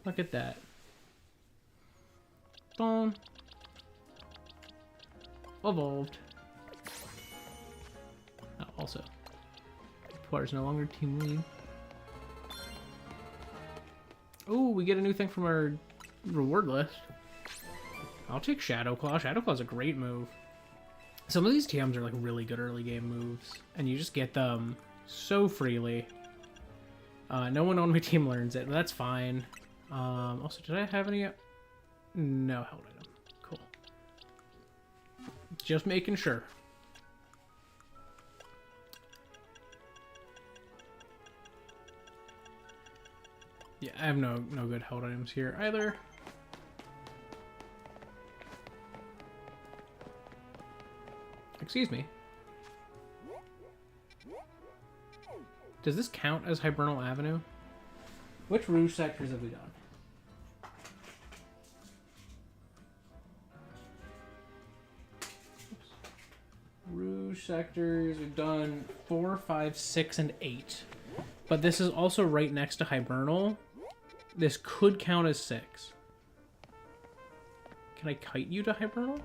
Look at that. Tone. Evolved. Oh, also, Poir's no longer team lead. Oh, we get a new thing from our reward list. I'll take Shadow Claw. Shadow Claw's a great move. Some of these TMs are like really good early game moves, and you just get them so freely. No one on my team learns it, but that's fine. Also, did I have any? No held item. Cool. Just making sure. Yeah, I have no good held items here either. Excuse me. Does this count as Hibernal Avenue? Which Rouge sectors have we done? Oops. Rouge sectors, we've done 4, 5, 6, and 8. But this is also right next to Hibernal. This could count as 6. Can I kite you to Hibernal?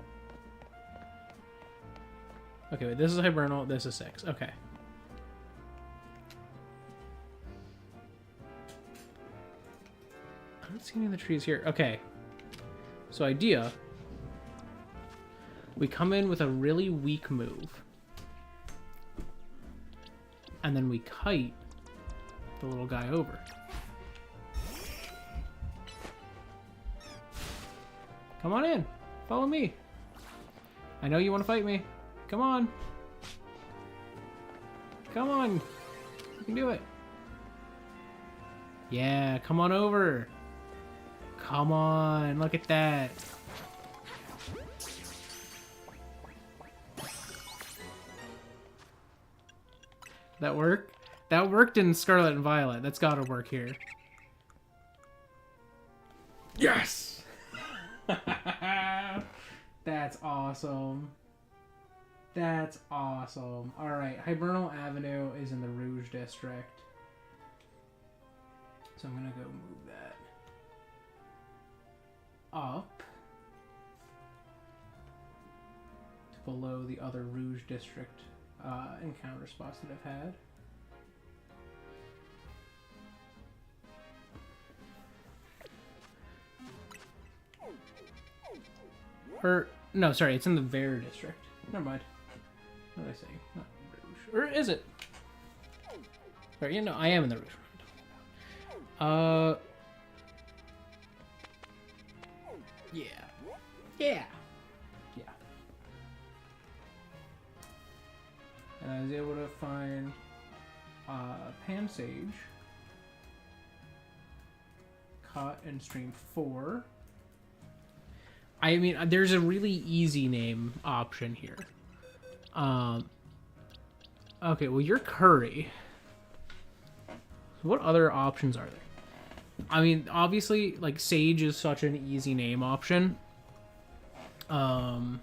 Okay, wait, this is Hibernal, this is 6. Okay. I don't see any of the trees here. Okay. So idea. We come in with a really weak move. And then we kite the little guy over. Come on in. Follow me. I know you want to fight me. Come on. Come on. You can do it. Yeah, come on over. Come on. Look at that. That work? That worked in Scarlet and Violet. That's gotta work here. Yes! That's awesome. That's awesome. Alright, Hibernal Avenue is in the Rouge District. So I'm gonna go move that up to below the other Rouge District encounter spots that I've had. Or, no, sorry, it's in the Vert District. Never mind. What did I say? Not Rouge. Or is it? Sorry, you know, I am in the Rouge. Yeah. Yeah. Yeah. And I was able to find Pan Sage, caught in stream 4. I mean, there's a really easy name option here. Okay, well, you're Curry. What other options are there? I mean, obviously, like, Sage is such an easy name option. Like,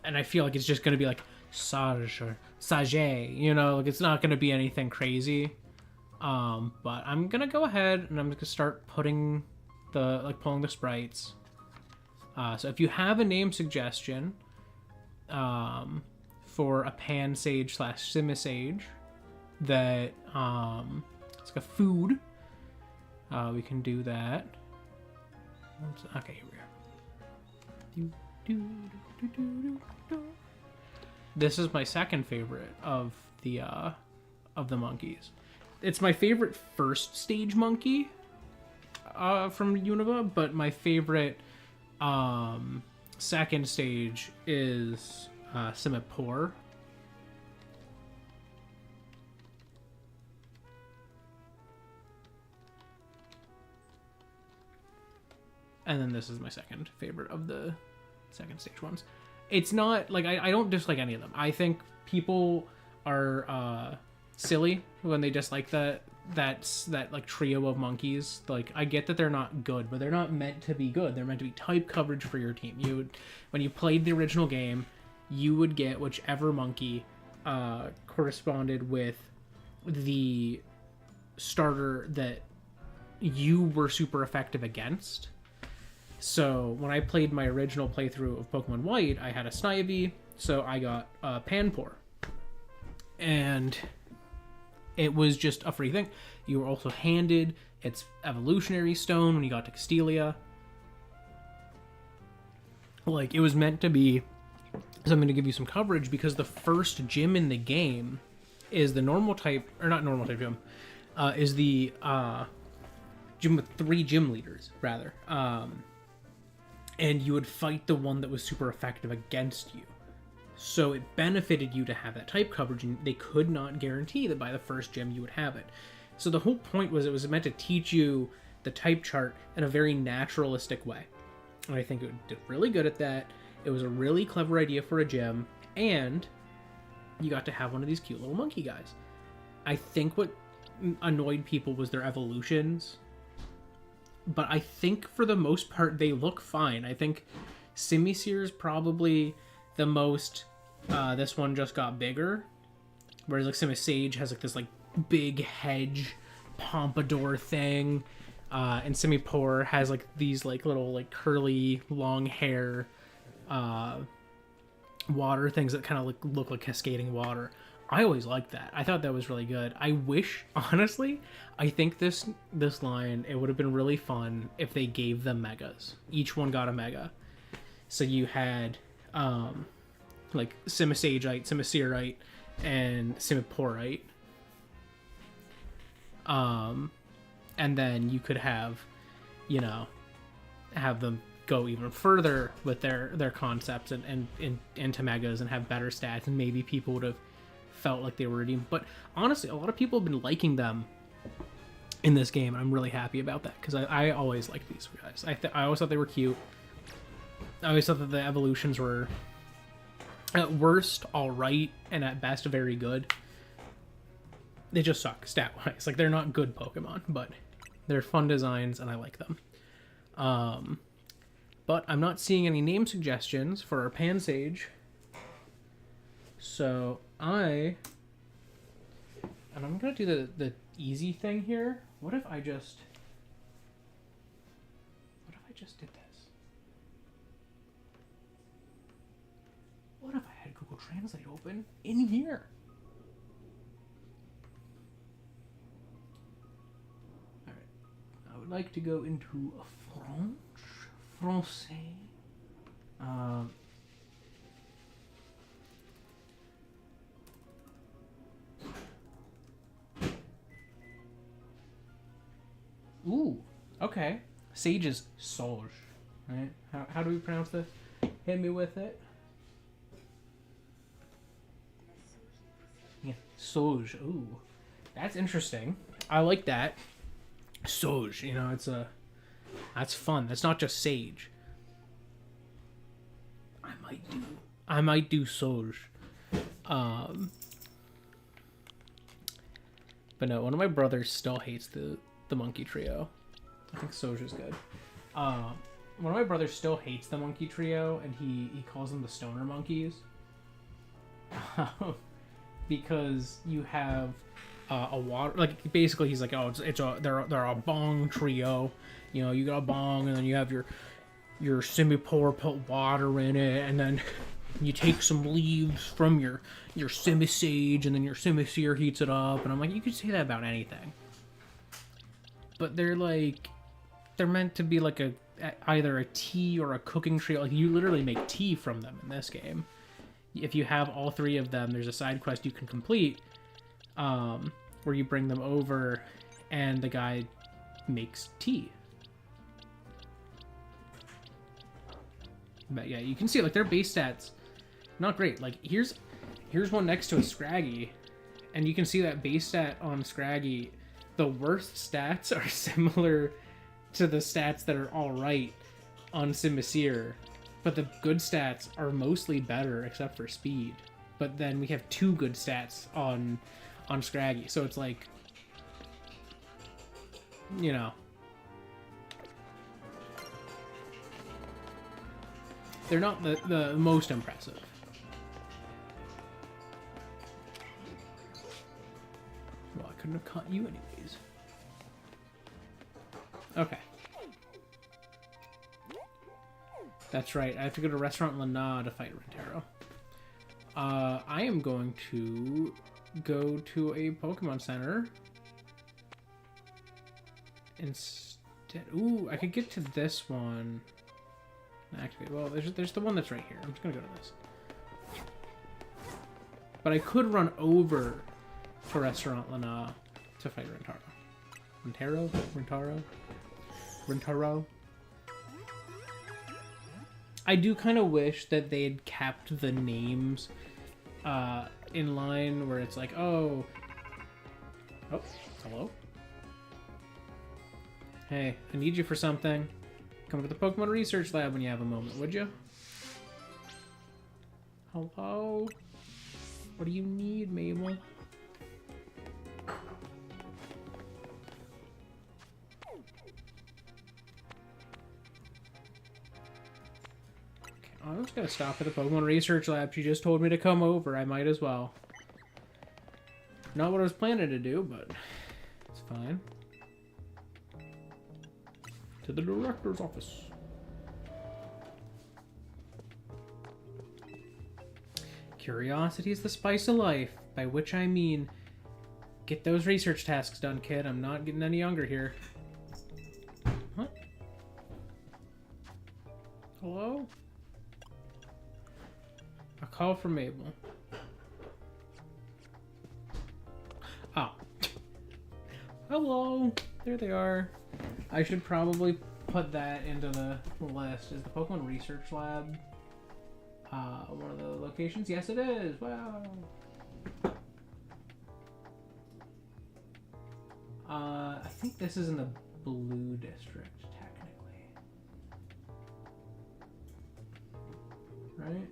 and I feel like it's just going to be, like, Sage or Sage, you know? Like, it's not going to be anything crazy. But I'm going to go ahead and I'm going to start putting the, like, pulling the sprites. So if you have a name suggestion, for a Pan Sage / Simisage that, it's like a food, we can do that. Okay, here we go. This is my second favorite of the monkeys. It's my favorite first stage monkey from Unova, but my favorite second stage is Simipour. And then this is my second favorite of the second stage ones. It's not, like, I don't dislike any of them. I think people are silly when they dislike that like trio of monkeys. Like, I get that they're not good, but they're not meant to be good. They're meant to be type coverage for your team. When you played the original game, you would get whichever monkey corresponded with the starter that you were super effective against. So when I played my original playthrough of Pokemon White, I had a Snivy, so I got Panpour. And it was just a free thing. You were also handed its evolutionary stone when you got to Castelia. Like, it was meant to be something to give you some coverage, because the first gym in the game is the normal type, or not normal type gym, is the gym with 3 gym leaders, rather. And you would fight the one that was super effective against you. So it benefited you to have that type coverage, and they could not guarantee that by the first gym you would have it. So the whole point was, it was meant to teach you the type chart in a very naturalistic way. And I think it did really good at that. It was a really clever idea for a gym, and you got to have one of these cute little monkey guys. I think what annoyed people was their evolutions, but I think for the most part they look fine. I think Simisear is probably the most, this one just got bigger, whereas like Simisage has like this like big hedge pompadour thing, and Simipour has like these like little like curly long hair water things that kind of look like cascading water. I always liked that. I thought that was really good. I wish, honestly, I think this line, it would have been really fun if they gave them megas. Each one got a mega. So you had, like, Simisagite, Simisearite, and Simipourite. And then you could have, you know, have them go even further with their concepts and into megas and have better stats, and maybe people would have felt like they were redeemed. But honestly, a lot of people have been liking them in this game, and I'm really happy about that, because I always liked these guys. I always thought they were cute. I always thought that the evolutions were at worst alright, and at best very good. They just suck stat-wise. Like, they're not good Pokemon, but they're fun designs, and I like them. But I'm not seeing any name suggestions for our Pansage. So I'm gonna do the easy thing here. What if I just did this? What if I had Google Translate open in here? Alright. I would like to go into Francais. Ooh, okay. Sage is Sauge, right? How do we pronounce this? Hit me with it. Yeah, Sauge. Ooh, that's interesting. I like that. Sauge, you know, that's fun. That's not just Sage. I might do Sauge. But no, one of my brothers still hates the monkey trio. I think Sauge is good. One of my brothers still hates the monkey trio, and he calls them the stoner monkeys. Because you have a water, like, basically he's like, oh, they're a bong trio. You know, you got a bong, and then you have your semi-pour, put water in it, and then you take some leaves from your semi-sage, and then your semi-seer heats it up. And I'm like, you could say that about anything. But they're meant to be like either a tea or a cooking trio. Like, you literally make tea from them in this game. If you have all three of them, there's a side quest you can complete, where you bring them over, and the guy makes tea. But yeah, you can see, like, their base stats, not great. Like, here's one next to a Scraggy, and you can see that base stat on Scraggy, the worst stats are similar to the stats that are alright on Simisear, but the good stats are mostly better except for speed. But then we have two good stats on Scraggy, so it's like, you know, they're not the most impressive. Well, I couldn't have caught you anyways. Okay. That's right, I have to go to Restaurant Lana to fight Rentaro. I am going to go to a Pokemon Center instead. Ooh, I could get to this one. Actually, well, there's the one that's right here. I'm just gonna go to this. But I could run over to Restaurant Lana to fight Rentaro. Rentaro. I do kind of wish that they had kept the names in line, where it's like, oh, hello? Hey, I need you for something. Come to the Pokemon Research Lab when you have a moment, would you? Hello? What do you need, Mabel? I'm just gonna stop at the Pokemon Research Lab. She just told me to come over. I might as well. Not what I was planning to do, but it's fine. To the director's office. Curiosity is the spice of life, by which I mean, get those research tasks done, kid. I'm not getting any younger here. What? Hello? A call from Mabel. Oh. Hello. There they are. I should probably put that into the list. Is the Pokemon Research Lab one of the locations? Yes, it is. Wow. I think this is in the Blue District, technically. Right?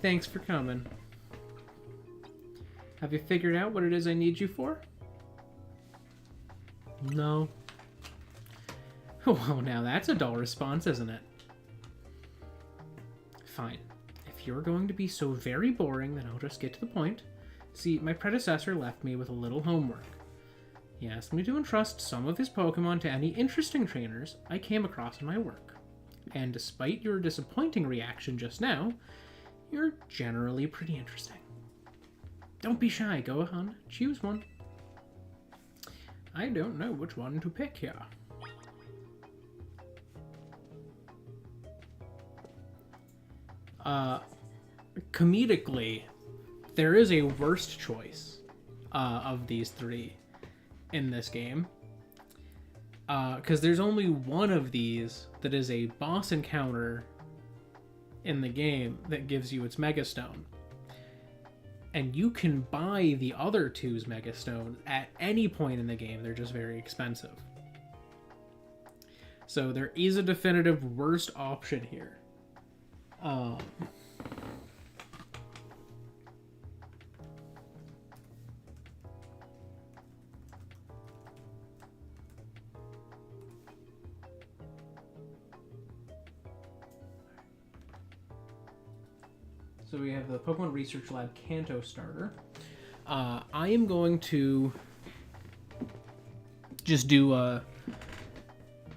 Thanks for coming. Have you figured out what it is I need you for? No. Well, now that's a dull response, isn't it? Fine. If you're going to be so very boring, then I'll just get to the point. See, my predecessor left me with a little homework. He asked me to entrust some of his Pokemon to any interesting trainers I came across in my work. And despite your disappointing reaction just now, you're generally pretty interesting. Don't be shy, go on, choose one. I don't know which one to pick here. Comedically, there is a worst choice of these three in this game. Because there's only one of these that is a boss encounter in the game that gives you its Mega Stone. And you can buy the other two's Mega Stones at any point in the game. They're just very expensive. So there is a definitive worst option here. So we have the Pokemon Research Lab Kanto starter. I am going to just do a,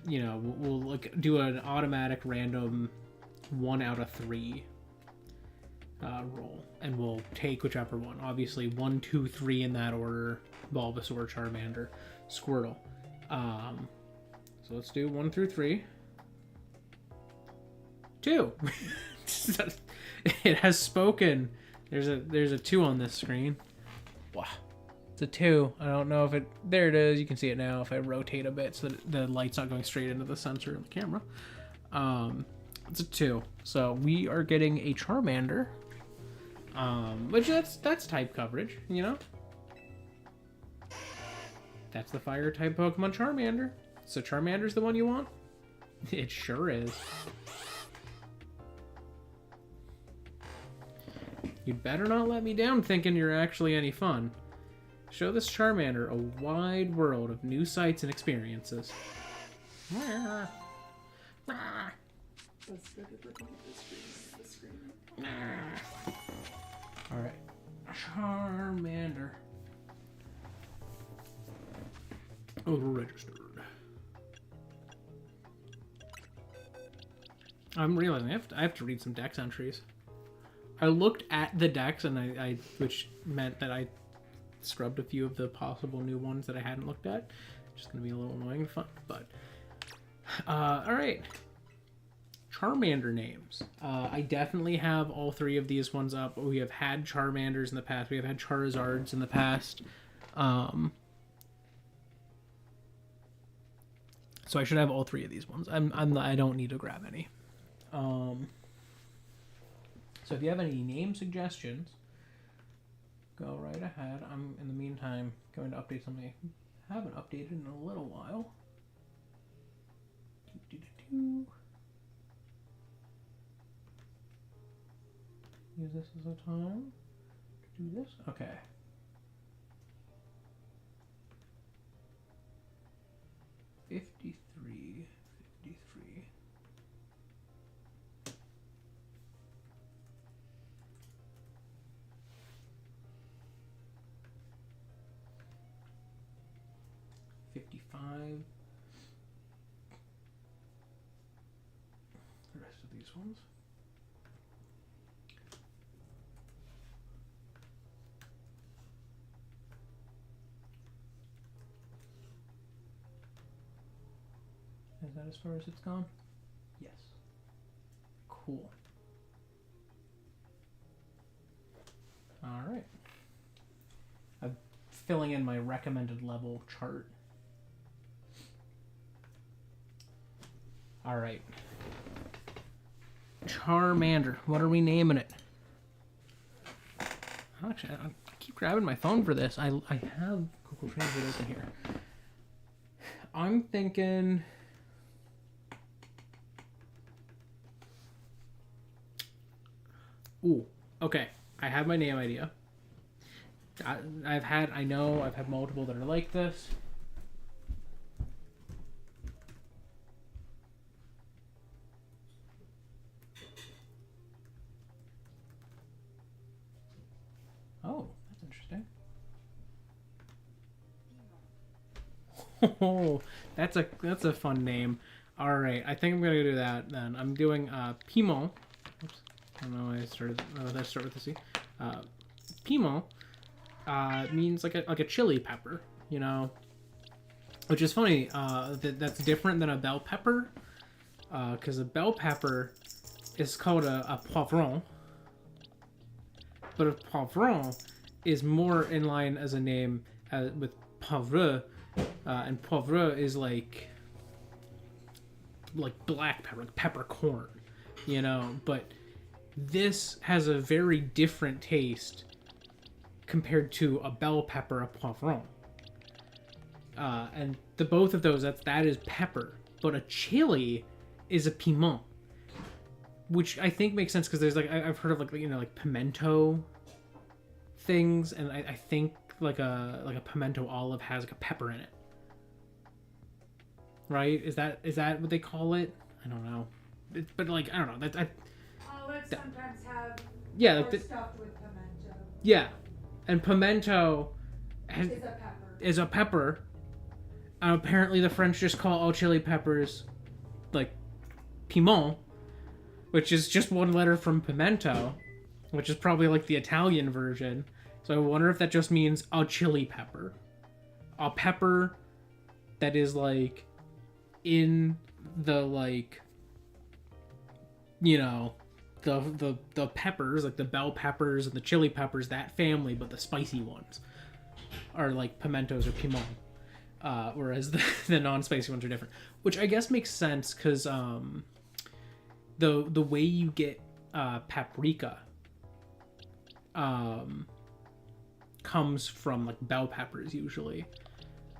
we'll do an automatic random 1 out of 3 roll, and we'll take whichever one. Obviously, 1, 2, 3 in that order: Bulbasaur, Charmander, Squirtle. So let's do 1 through 3. 2. It has spoken. There's a 2 on this screen. Wow. It's a 2. I don't know if it... There it is. You can see it now if I rotate a bit so that the light's not going straight into the sensor of the camera. It's a 2. So we are getting a Charmander. Which that's type coverage, you know? That's the fire type Pokemon Charmander. So Charmander's the one you want? It sure is. You'd better not let me down thinking you're actually any fun. Show this Charmander a wide world of new sights and experiences. That's good at looking at the screen. Alright. Charmander. Registered. I'm realizing I have to read some dex entries. I looked at the decks, and I which meant that I scrubbed a few of the possible new ones that I hadn't looked at. Just gonna be a little annoying and fun, but all right. Charmander names. I definitely have all 3 of these ones up. We have had Charmanders in the past. We have had Charizards in the past. So I should have all 3 of these ones. I don't need to grab any. So if you have any name suggestions, go right ahead. I'm, in the meantime, going to update something I haven't updated in a little while. Use this as a time to do this. Okay. $53. The rest of these ones. Is that as far as it's gone? Yes. Cool. All right. I'm filling in my recommended level chart. All right. Charmander. What are we naming it? Actually, I keep grabbing my phone for this. I have Google Translate open here. I'm thinking... Ooh, okay. I have my name idea. I've had multiple that are like this. Interesting. Oh, that's a fun name. All right, I think I'm gonna do that then. I'm doing Pimon. Oops, I don't know why I started. Let's start with the C. Pimon means like a chili pepper, you know, which is funny. That's different than a bell pepper, because a bell pepper is called a poivron, but a poivron is more in line as a name with poivre, and poivre is like black pepper, like peppercorn, you know. But this has a very different taste compared to a bell pepper, a poivron. And both of those, that is pepper, but a chili is a piment, which I think makes sense because there's like I've heard of like pimento things, and I think like a pimento olive has like a pepper in it, right? Is that what they call it? I don't know, but like I don't know Olives sometimes have stuffed with pimento. Yeah, and pimento is a pepper. Apparently, the French just call all chili peppers like piment, which is just one letter from pimento, which is probably like the Italian version. So I wonder if that just means a chili pepper. A pepper that is like in the like, you know, the peppers, like the bell peppers and the chili peppers, that family, but the spicy ones are like pimentos or piment. Whereas the non-spicy ones are different. Which I guess makes sense because the way you get paprika comes from like bell peppers usually.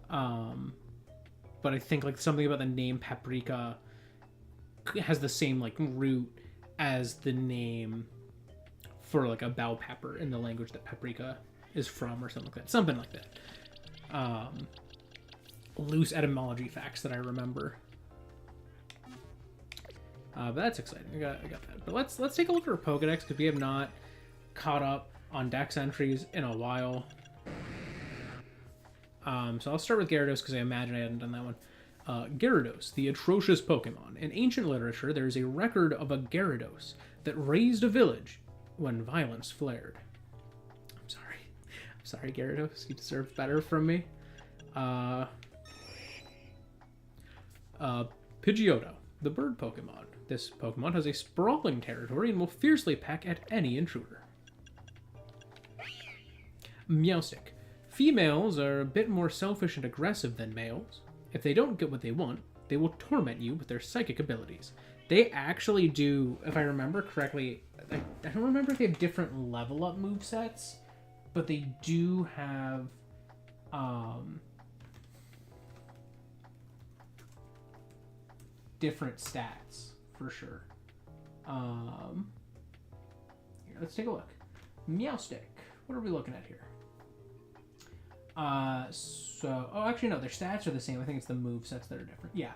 But I think like something about the name paprika has the same like root as the name for like a bell pepper in the language that paprika is from, or something like that. Something like that. Loose etymology facts that I remember. But that's exciting. I got that. But let's take a look at our Pokedex because we have not caught up on Dex entries in a while. So I'll start with Gyarados because I imagine I hadn't done that one. Gyarados, the atrocious Pokemon. In ancient literature, there is a record of a Gyarados that raised a village when violence flared. I'm sorry, Gyarados. You deserve better from me. Pidgeotto, the bird Pokemon. This Pokemon has a sprawling territory and will fiercely peck at any intruder. Meowstic. Females are a bit more selfish and aggressive than males. If they don't get what they want, they will torment you with their psychic abilities. They actually do, if I remember correctly, I don't remember if they have different level up movesets, but they do have different stats for sure. Here, let's take a look. Meowstic. What are we looking at here? Actually no, their stats are the same. I think it's the movesets that are different. Yeah.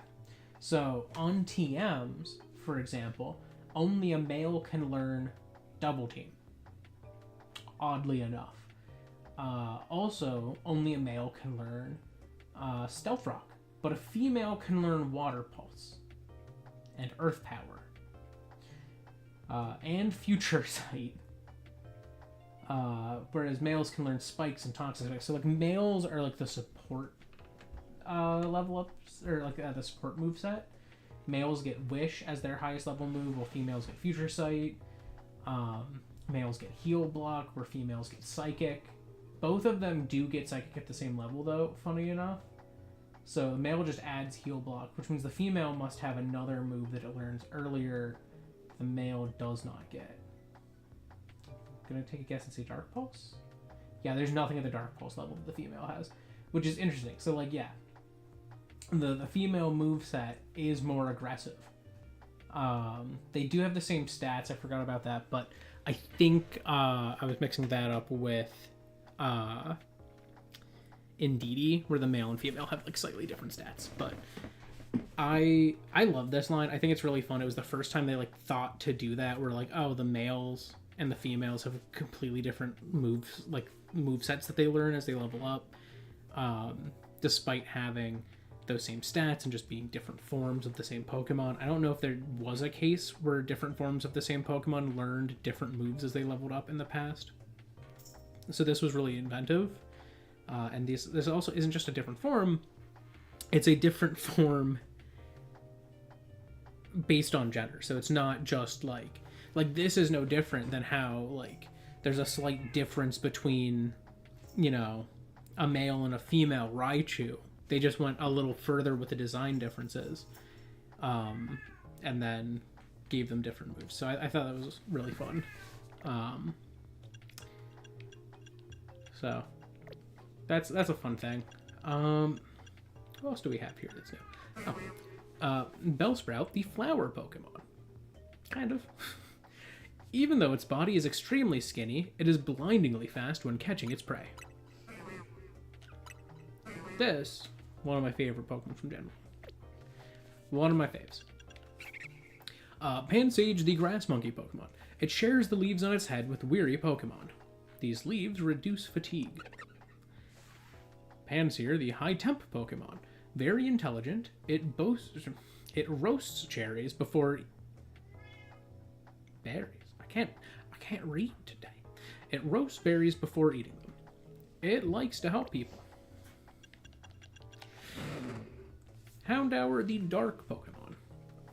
So on TMs, for example, only a male can learn Double Team. Oddly enough. Also, only a male can learn Stealth Rock, but a female can learn Water Pulse and Earth Power, and Future Sight. Whereas males can learn Spikes and Toxic Spikes. So like males are like the support level ups, or like the support moveset. Males get Wish as their highest level move, while females get Future Sight. Males get Heal Block, where females get Psychic. Both of them do get Psychic at the same level though, funny enough. So the male just adds Heal Block, which means the female must have another move that it learns earlier the male does not get. Gonna take a guess and say Dark Pulse? Yeah, there's nothing at the Dark Pulse level that the female has, which is interesting. So like, yeah, the female moveset is more aggressive. They do have the same stats, I forgot about that, but I think I was mixing that up with Indeedee, where the male and female have like slightly different stats. But I love this line. I think it's really fun. It was the first time they like thought to do that, where like, oh, the males and the females have completely different moves, like move sets that they learn as they level up, despite having those same stats and just being different forms of the same Pokemon. I don't know if there was a case where different forms of the same Pokemon learned different moves as they leveled up in the past. So this was really inventive. And this also isn't just a different form, it's a different form based on gender. So it's not just like this is no different than how like there's a slight difference between, you know, a male and a female Raichu. They just went a little further with the design differences, and then gave them different moves. So I thought that was really fun. So that's a fun thing. What else do we have here that's new? Bellsprout, the flower Pokemon. Kind of. Even though its body is extremely skinny, it is blindingly fast when catching its prey. This, one of my favorite Pokemon from Gen 1. One of my faves. Pansage, the grass monkey Pokemon. It shares the leaves on its head with weary Pokemon. These leaves reduce fatigue. Pansear, the high temp Pokemon. Very intelligent. It roasts cherries before berries. I can't read today. It roasts berries before eating them. It likes to help people. Houndour, the dark Pokemon.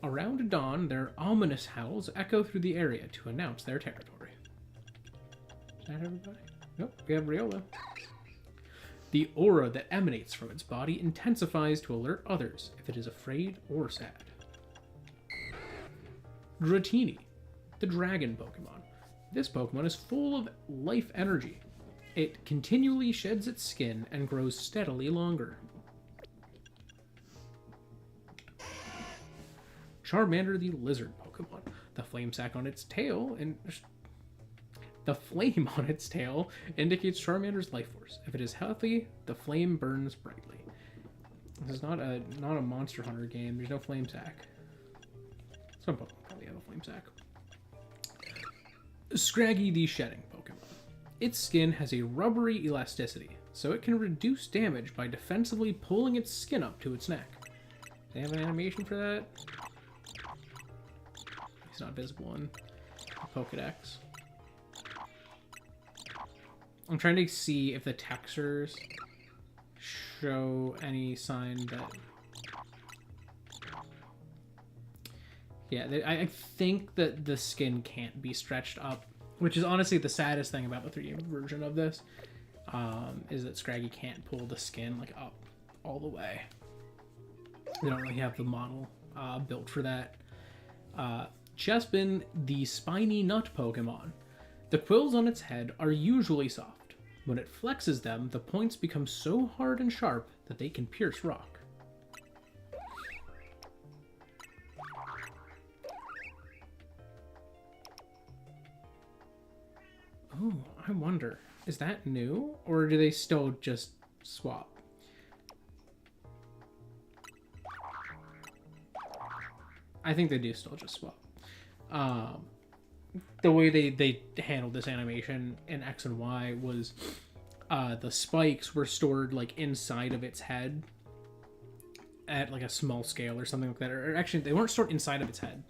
Around dawn, their ominous howls echo through the area to announce their territory. Is that everybody? Nope, we have Riola. The aura that emanates from its body intensifies to alert others if it is afraid or sad. Dratini, the dragon Pokemon. This Pokemon is full of life energy. It continually sheds its skin and grows steadily longer. Charmander, the lizard Pokemon. The flame on its tail indicates Charmander's life force. If it is healthy, the flame burns brightly. This is not a Monster Hunter game. There's no flame sack. Some Pokemon probably have a flame sack. Scraggy, the shedding Pokemon. Its skin has a rubbery elasticity, so it can reduce damage by defensively pulling its skin up to its neck. Do they have an animation for that? It's not visible in Pokedex. I'm trying to see if the textures show any sign that... Yeah, I think that the skin can't be stretched up, which is honestly the saddest thing about the 3D version of this, is that Scraggy can't pull the skin like up all the way. They don't really have the model built for that. Chespin, the spiny nut Pokemon. The quills on its head are usually soft. When it flexes them, the points become so hard and sharp that they can pierce rock. Oh, I wonder, is that new? Or do they still just swap? I think they do still just swap. The way they handled this animation in X and Y was the spikes were stored like inside of its head at like a small scale or something like that. Or actually, they weren't stored inside of its head.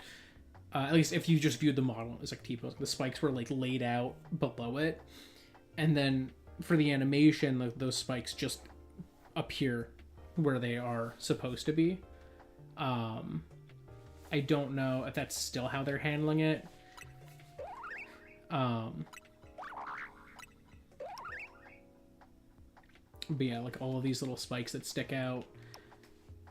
At least if you just viewed the model as like T-pose, the spikes were like laid out below it, and then for the animation, like, those spikes just appear where they are supposed to be. I don't know if that's still how they're handling it. But yeah, like all of these little spikes that stick out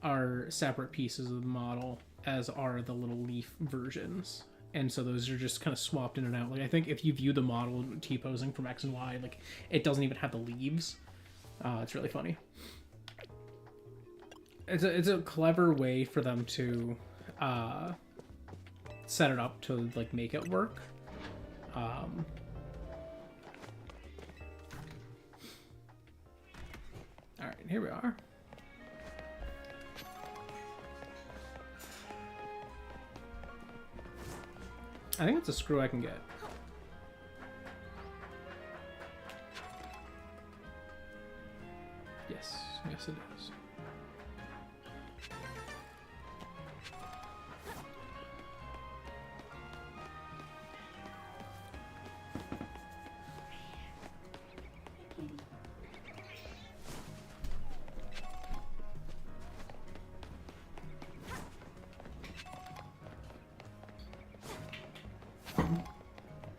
are separate pieces of the model, as are the little leaf versions. And so those are just kind of swapped in and out. Like, I think if you view the model T-posing from X and Y, like, it doesn't even have the leaves. It's really funny. It's a clever way for them to set it up to like make it work. All right, here we are. I think it's a screw I can get. Yes, yes it is.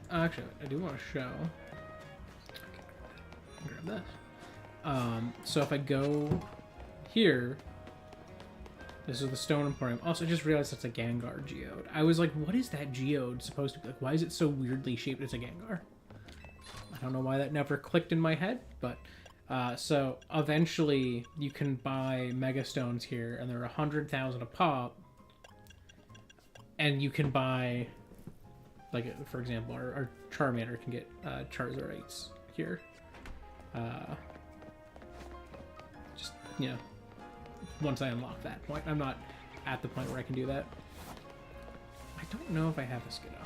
Actually, I do want to show. Grab this. So if I go here, this is the Stone Emporium. Also, I just realized that's a Gengar geode. I was like, what is that geode supposed to be? Like, why is it so weirdly shaped as a Gengar? I don't know why that never clicked in my head, but so eventually you can buy Mega Stones here, and they're 100,000 a pop, and you can buy, like, for example, our Charmander can get Charizardites here. Just, you know, once I unlock that point. I'm not at the point where I can do that. I don't know if I have a Skiddo.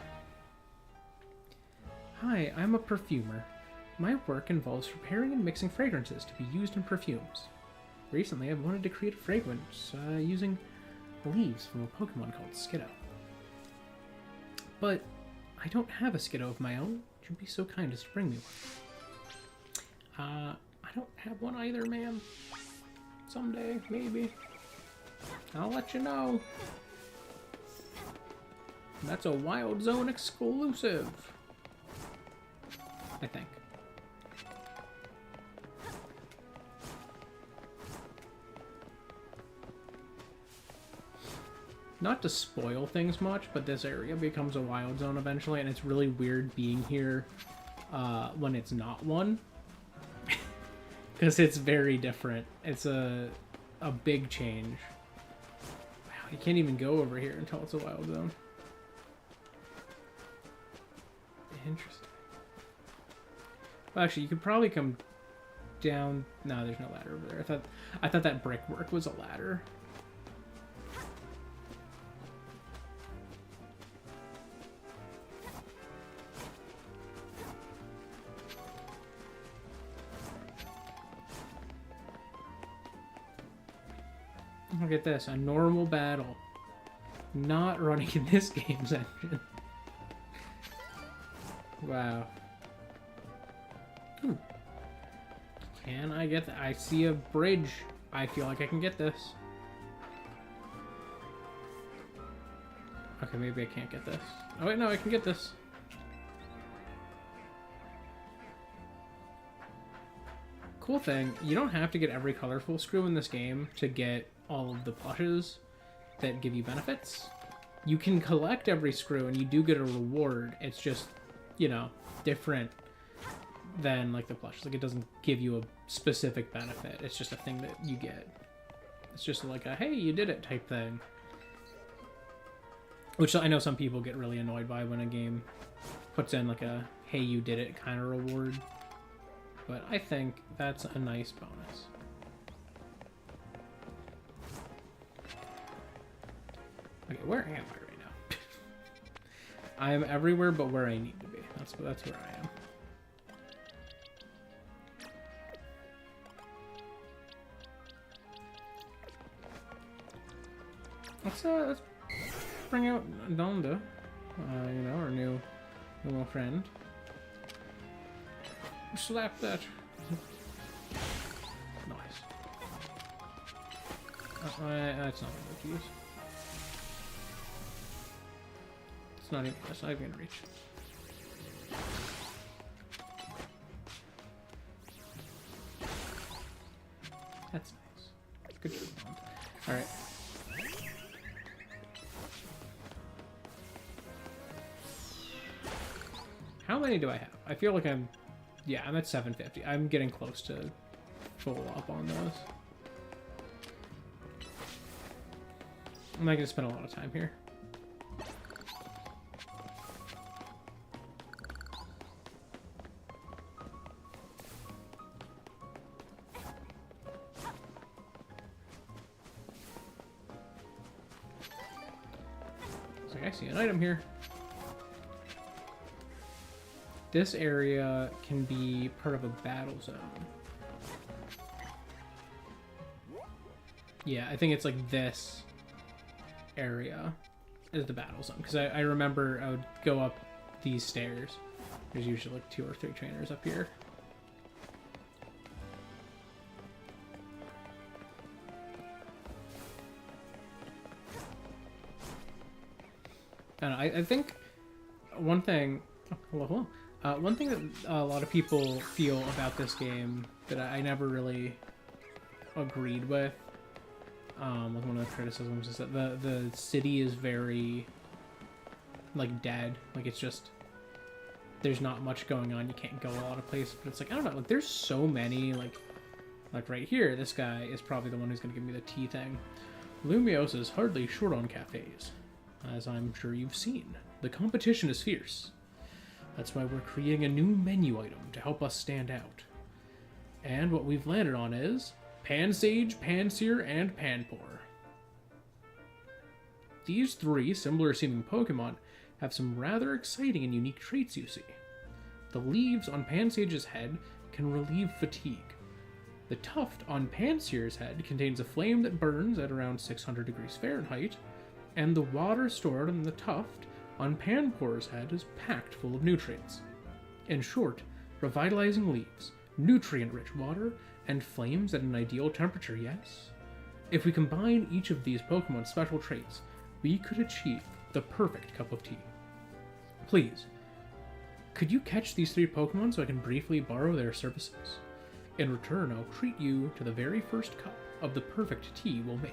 Hi, I'm a perfumer. My work involves preparing and mixing fragrances to be used in perfumes. Recently, I've wanted to create a fragrance using leaves from a Pokemon called Skiddo. But I don't have a Skiddo of my own. Would you be so kind as to bring me one? I don't have one either, man. Someday, maybe. I'll let you know. That's a Wild Zone exclusive. I think. Not to spoil things much, but this area becomes a Wild Zone eventually, and it's really weird being here when it's not one. Because it's very different. It's a big change. Wow, you can't even go over here until it's a Wild Zone. Interesting. Well, actually, you could probably come down. No, there's no ladder over there. I thought that brickwork was a ladder. Look at this, a normal battle. Not running in this game's engine. Wow. Ooh. Can I get that? I see a bridge. I feel like I can get this. Okay, maybe I can't get this. Oh wait, no, I can get this. Cool thing, you don't have to get every colorful screw in this game to get all of the plushes that give you benefits. You can collect every screw and you do get a reward. It's just, you know, different than like the plushes. Like, it doesn't give you a specific benefit. It's just a thing that you get. It's just like a, hey, you did it type thing. Which I know some people get really annoyed by when a game puts in like a, hey, you did it kind of reward. But I think that's a nice bonus. Okay, where am I right now? I am everywhere but where I need to be. That's where I am. Let's bring out Donda, you know, our new little friend. Slap that. Nice. That's not what to use. That's not even gonna reach. That's nice. Good job. Alright. How many do I have? I feel like I'm at 750. I'm getting close to full up on those. I'm not gonna spend a lot of time here. I see an item here. This area can be part of a battle zone. Yeah, I think it's like this area is the battle zone. Because I remember I would go up these stairs. There's usually like 2 or 3 trainers up here. I don't know, I think one thing... Hello. One thing that a lot of people feel about this game that I never really agreed with one of the criticisms is that the city is very, like, dead. Like, it's just, there's not much going on. You can't go a lot of places. But it's like, I don't know, like, there's so many, like right here, this guy is probably the one who's going to give me the tea thing. Lumios is hardly short on cafes, as I'm sure you've seen. The competition is fierce. That's why we're creating a new menu item to help us stand out. And what we've landed on is Pansage, Pansear, and Panpour. These 3 similar-seeming Pokemon have some rather exciting and unique traits you see. The leaves on Pansage's head can relieve fatigue. The tuft on Pansear's head contains a flame that burns at around 600 degrees Fahrenheit, and the water stored in the tuft on Panpour's head is packed full of nutrients. In short, revitalizing leaves, nutrient-rich water, and flames at an ideal temperature, yes? If we combine each of these Pokemon's special traits, we could achieve the perfect cup of tea. Please, could you catch these 3 Pokemon so I can briefly borrow their services? In return, I'll treat you to the very first cup of the perfect tea we'll make.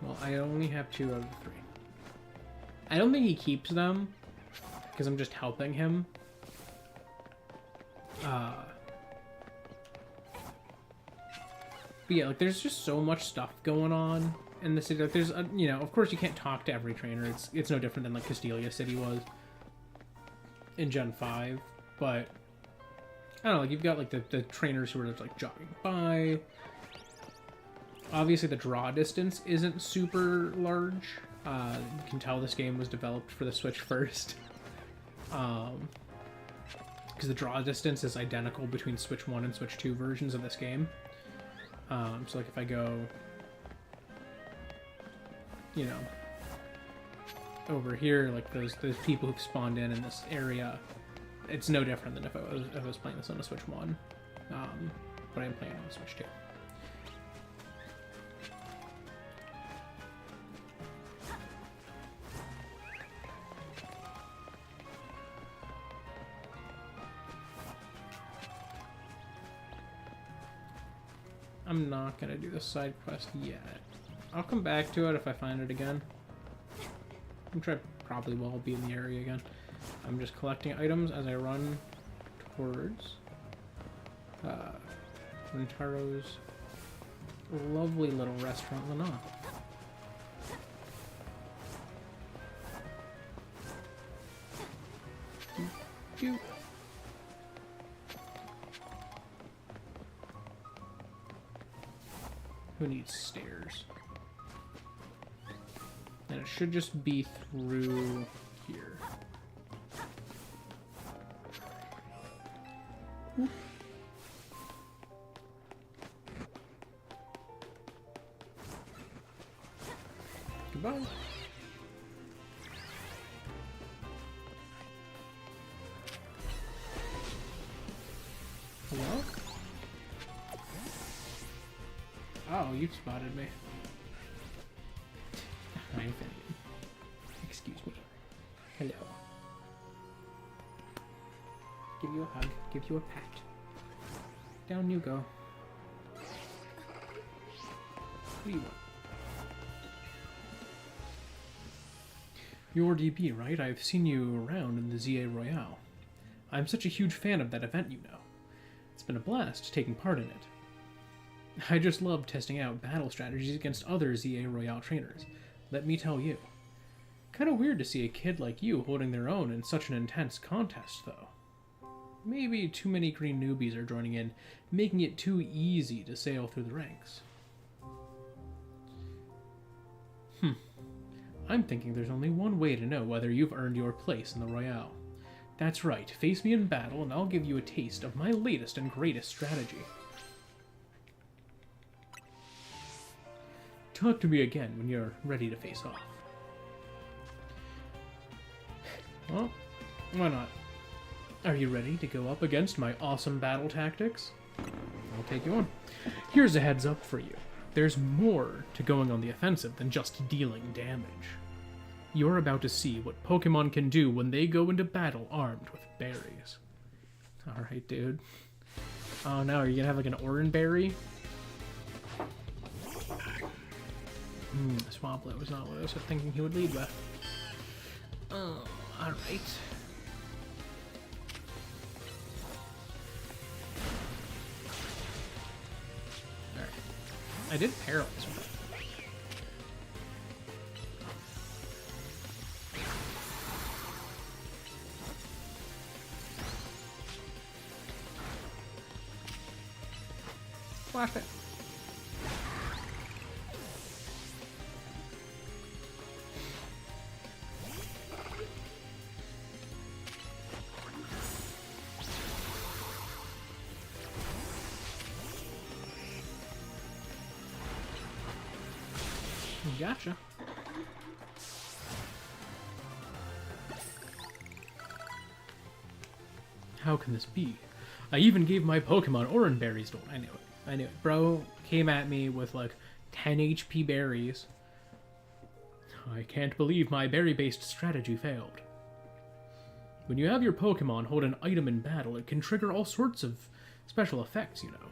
Well, I only have 2 out of 3. I don't think he keeps them, because I'm just helping him. But yeah, like, there's just so much stuff going on in the city. Like, there's, you know, of course you can't talk to every trainer. It's no different than, like, Castelia City was in Gen 5. But, I don't know, like, you've got, like, the trainers who are just, like, jogging by. Obviously, the draw distance isn't super large. You can tell this game was developed for the Switch first. Because the draw distance is identical between Switch 1 and Switch 2 versions of this game. So, like, if I go, you know, over here, like, those people who've spawned in this area, it's no different than if I was playing this on a Switch 1. But I'm playing on Switch 2. I'm not gonna do the side quest yet. I'll come back to it if I find it again. I'm sure I probably will be in the area again. I'm just collecting items as I run towards Rintaro's lovely little restaurant, Lana. Doot. Who needs stairs? And it should just be through here. Oop. Goodbye. Hello? Oh, you've spotted me. I'm Finnegan. Excuse me. Hello. Give you a hug. Give you a pat. Down you go. What do you want? You're DB, right? I've seen you around in the ZA Royale. I'm such a huge fan of that event, you know. It's been a blast taking part in it. I just love testing out battle strategies against other ZA Royale trainers. Let me tell you. Kinda weird to see a kid like you holding their own in such an intense contest, though. Maybe too many green newbies are joining in, making it too easy to sail through the ranks. I'm thinking there's only one way to know whether you've earned your place in the Royale. That's right, face me in battle and I'll give you a taste of my latest and greatest strategy. Talk to me again when you're ready to face off. Well, why not? Are you ready to go up against my awesome battle tactics? I'll take you on. Here's a heads up for you. There's more to going on the offensive than just dealing damage. You're about to see what Pokemon can do when they go into battle armed with berries. Alright, dude. Oh no, are you gonna have like an Oran berry? Swamplet was not what I was thinking he would lead with. Oh, alright. Alright. I did paralyze with it. Flash it. Gotcha. How can this be? I even gave my Pokemon Oran berries to him. I knew it. I knew it. Bro came at me with like 10 HP berries. I can't believe my berry-based strategy failed. When you have your Pokemon hold an item in battle, it can trigger all sorts of special effects, you know.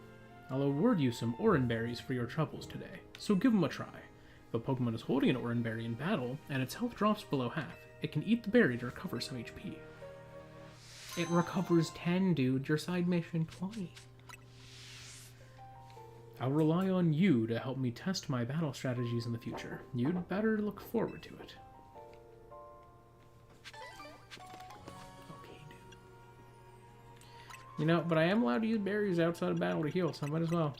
I'll award you some Oran berries for your troubles today, so give them a try. If a Pokemon is holding an Oran berry in battle, and its health drops below half, it can eat the berry to recover some HP. It recovers 10, dude. Your side mission 20. I'll rely on you to help me test my battle strategies in the future. You'd better look forward to it. Okay, dude. You know, but I am allowed to use berries outside of battle to heal, so I might as well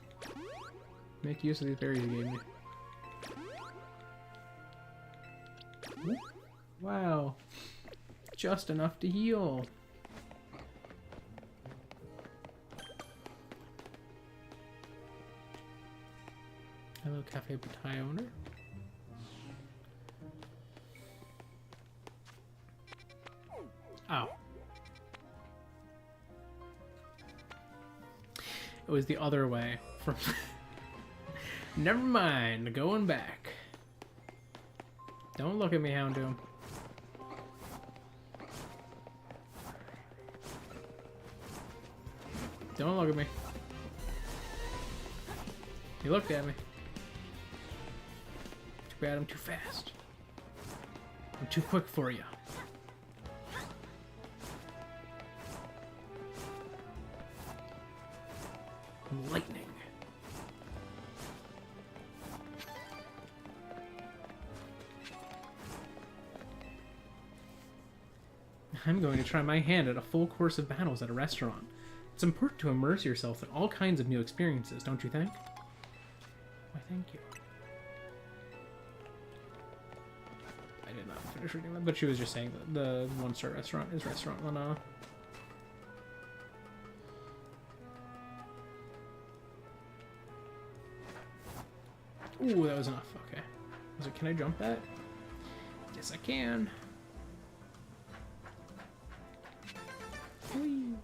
make use of these berries you gave me. Wow. Just enough to heal. Hello, Cafe Bataille owner. Ow. It was the other way from... Never mind, going back. Don't look at me, Houndoom. Don't look at me. He looked at me. Too bad I'm too fast. I'm too quick for you. I'm lightning. I'm going to try my hand at a full course of battles at a restaurant. It's important to immerse yourself in all kinds of new experiences, don't you think? Why, thank you. I did not finish reading that, but she was just saying that the one-star restaurant is Restaurant Lana. Ooh, that was enough. Okay. Was it, can I jump that? Yes, I can. Whee.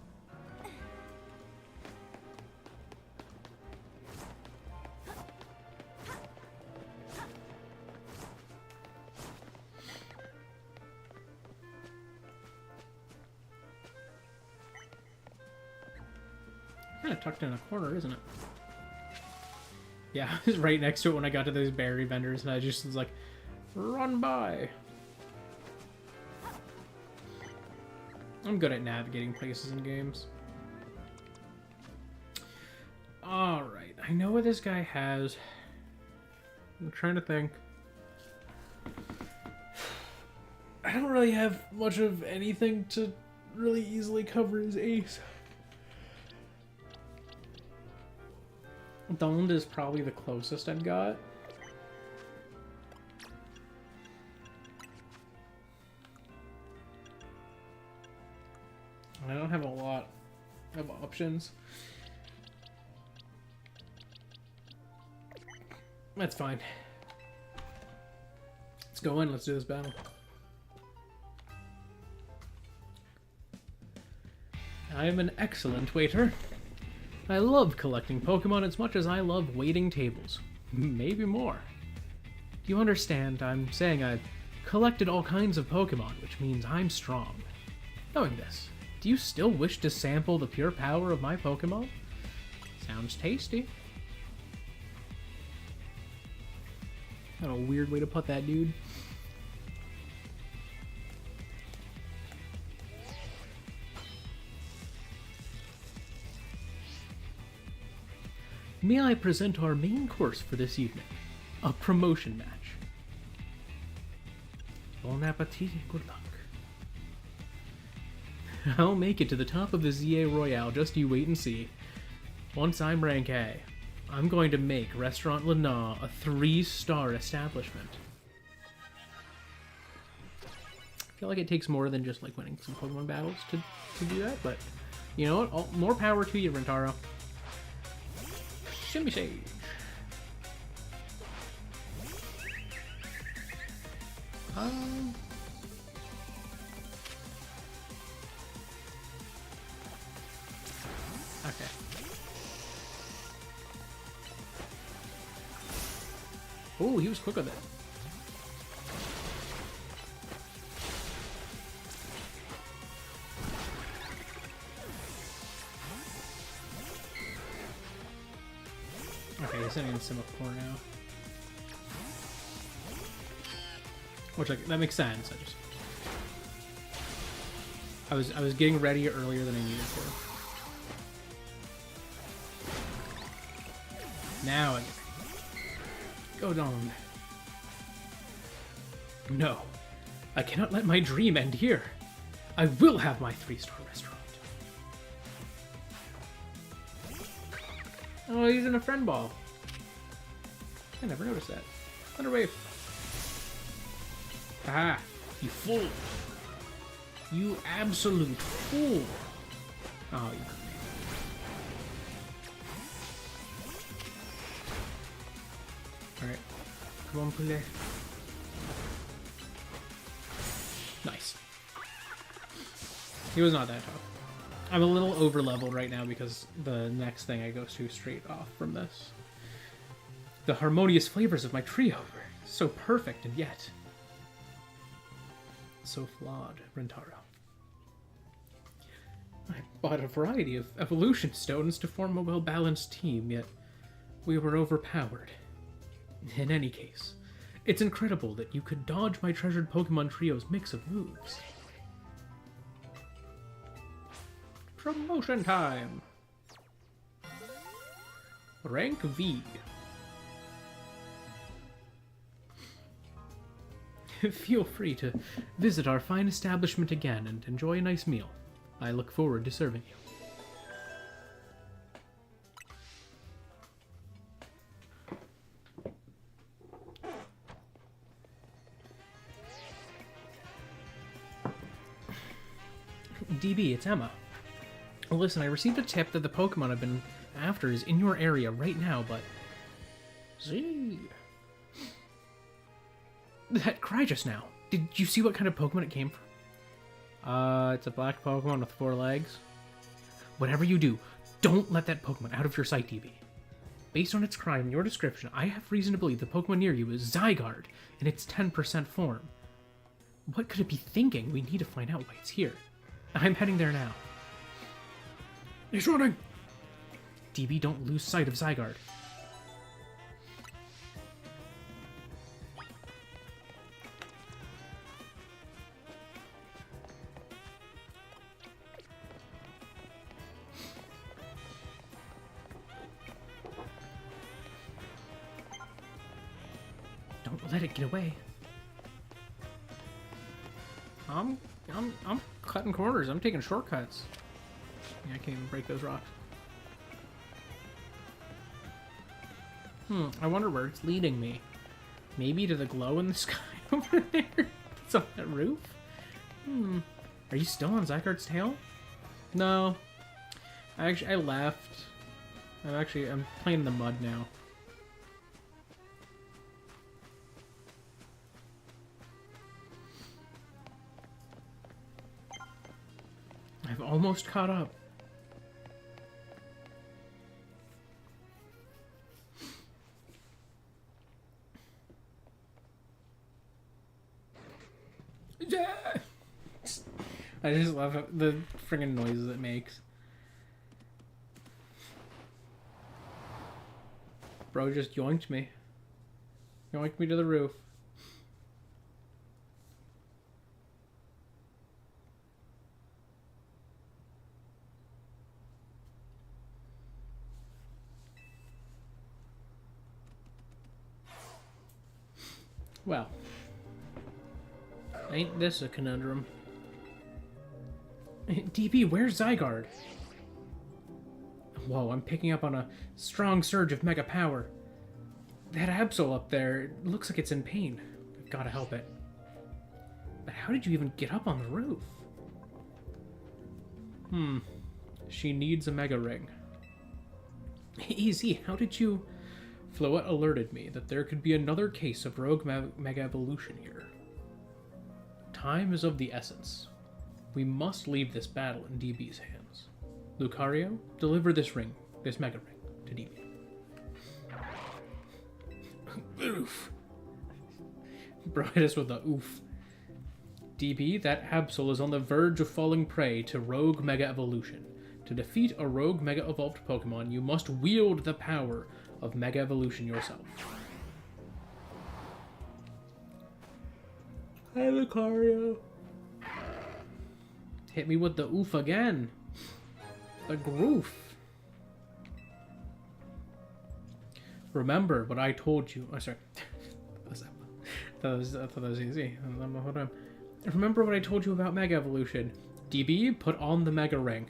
Kind of tucked in a corner, isn't it? Yeah, I was right next to it when I got to those berry vendors, and I just was like, run by. I'm good at navigating places in games. Alright, I know what this guy has. I'm trying to think. I don't really have much of anything to really easily cover his ace. Dond is probably the closest I've got. I don't have a lot of options. That's fine. Let's go in. Let's do this battle. I am an excellent waiter. I love collecting Pokemon as much as I love waiting tables. Maybe more. Do you understand? I'm saying I've collected all kinds of Pokemon, which means I'm strong. Knowing this, do you still wish to sample the pure power of my Pokemon? Sounds tasty. What a weird way to put that, dude. May I present our main course for this evening? A promotion match. Bon appetit, good luck. I'll make it to the top of the ZA Royale, just you wait and see. Once I'm rank A, I'm going to make Restaurant Lana a 3-star establishment. I feel like it takes more than just like winning some Pokemon battles to do that, but you know what? More power to you, Rentaro. Shimmy Sage. Okay. Oh, he was quick with it. Okay, he's sending in Semaphore now. Which, like, that makes sense. I was getting ready earlier than I needed to. Now I go down. No, I cannot let my dream end here. I will have my 3-star restaurant. Oh, he's in a friend ball. I never noticed that. Thunderwave. Ah, you fool. You absolute fool. Oh, you. Alright. Come on, play. Nice. He was not that tough. I'm a little over leveled right now because the next thing I go to straight off from this. The harmonious flavors of my trio were so perfect and yet so flawed, Rentaro. I bought a variety of evolution stones to form a well-balanced team, yet we were overpowered. In any case, it's incredible that you could dodge my treasured Pokemon trio's mix of moves. Promotion time! Rank V. Feel free to visit our fine establishment again and enjoy a nice meal. I look forward to serving you. DB, it's Emma. Listen, I received a tip that the Pokemon I've been after is in your area right now, but... Z. That cry just now. Did you see what kind of Pokemon it came from? It's a black Pokemon with 4 legs. Whatever you do, don't let that Pokemon out of your sight, DB. Based on its cry and your description, I have reason to believe the Pokemon near you is Zygarde in its 10% form. What could it be thinking? We need to find out why it's here. I'm heading there now. He's running! DB, don't lose sight of Zygarde. Don't let it get away. I'm cutting corners. I'm taking shortcuts. Yeah, I can't even break those rocks. I wonder where it's leading me. Maybe to the glow in the sky over there? It's on that roof? Are you still on Zygarde's tail? No. I left. I'm playing in the mud now. I've almost caught up. I just love the friggin' noises it makes. Bro just yoinked me. Yoinked me to the roof. Well, ain't this a conundrum? DP, where's Zygarde? Whoa, I'm picking up on a strong surge of mega power. That Absol up there looks like it's in pain. I've got to help it. But how did you even get up on the roof? She needs a mega ring. Easy, how did you... Floette alerted me that there could be another case of rogue mega evolution here. Time is of the essence. We must leave this battle in DB's hands. Lucario, deliver this ring, this mega ring, to DB. Oof. Bro, hit us with the oof. DB, that Absol is on the verge of falling prey to rogue mega evolution. To defeat a rogue mega evolved Pokemon, you must wield the power of mega evolution yourself. Hi, Lucario. Hit me with the oof again. The groof. Remember what I told you. Oh, sorry. I thought that was easy. Hold on. Remember what I told you about Mega Evolution. DB, put on the Mega Ring.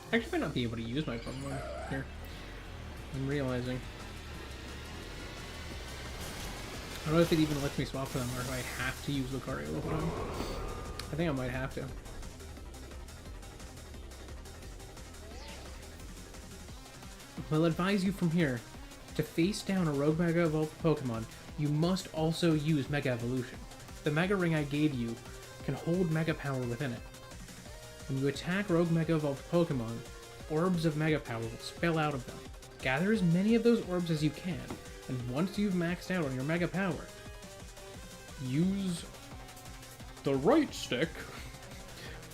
I actually might not be able to use my Pokemon here. I'm realizing. I don't know if it even lets me swap for them, or if I have to use Lucario with them. I think I might have to. I'll advise you from here. To face down a Rogue Mega Evolved Pokemon, you must also use Mega Evolution. The Mega Ring I gave you can hold Mega Power within it. When you attack Rogue Mega Evolved Pokemon, orbs of Mega Power will spill out of them. Gather as many of those orbs as you can, and once you've maxed out on your Mega Power, use the right stick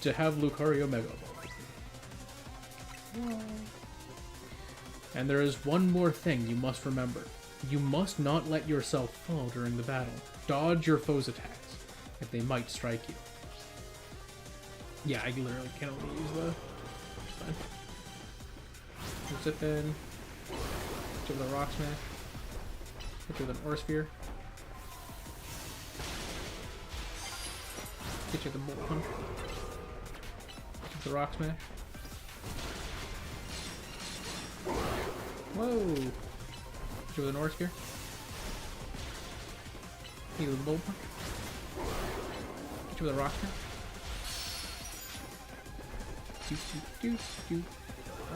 to have Lucario Mega Evolve. And there is one more thing you must remember. You must not let yourself fall during the battle. Dodge your foes' attacks, if they might strike you. Yeah, I literally can only use the... Fine. Zip in. To the Rock Smash. Hit you with an Aura Sphere. Get you the Bolt Punch. Hit you with the Rock Smash. Whoa! Hit you with an Aura Sphere. Hit you with the Bolt Punch. Hit you with a Rock Smash.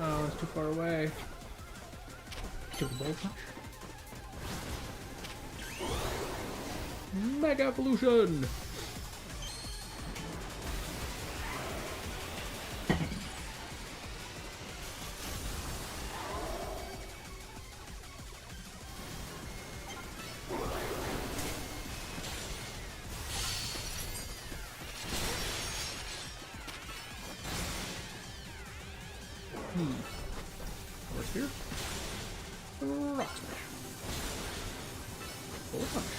Oh, it's too far away. Do the Bolt Punch. Mega Evolution! Over here. Rock Smash. Bolt Punch.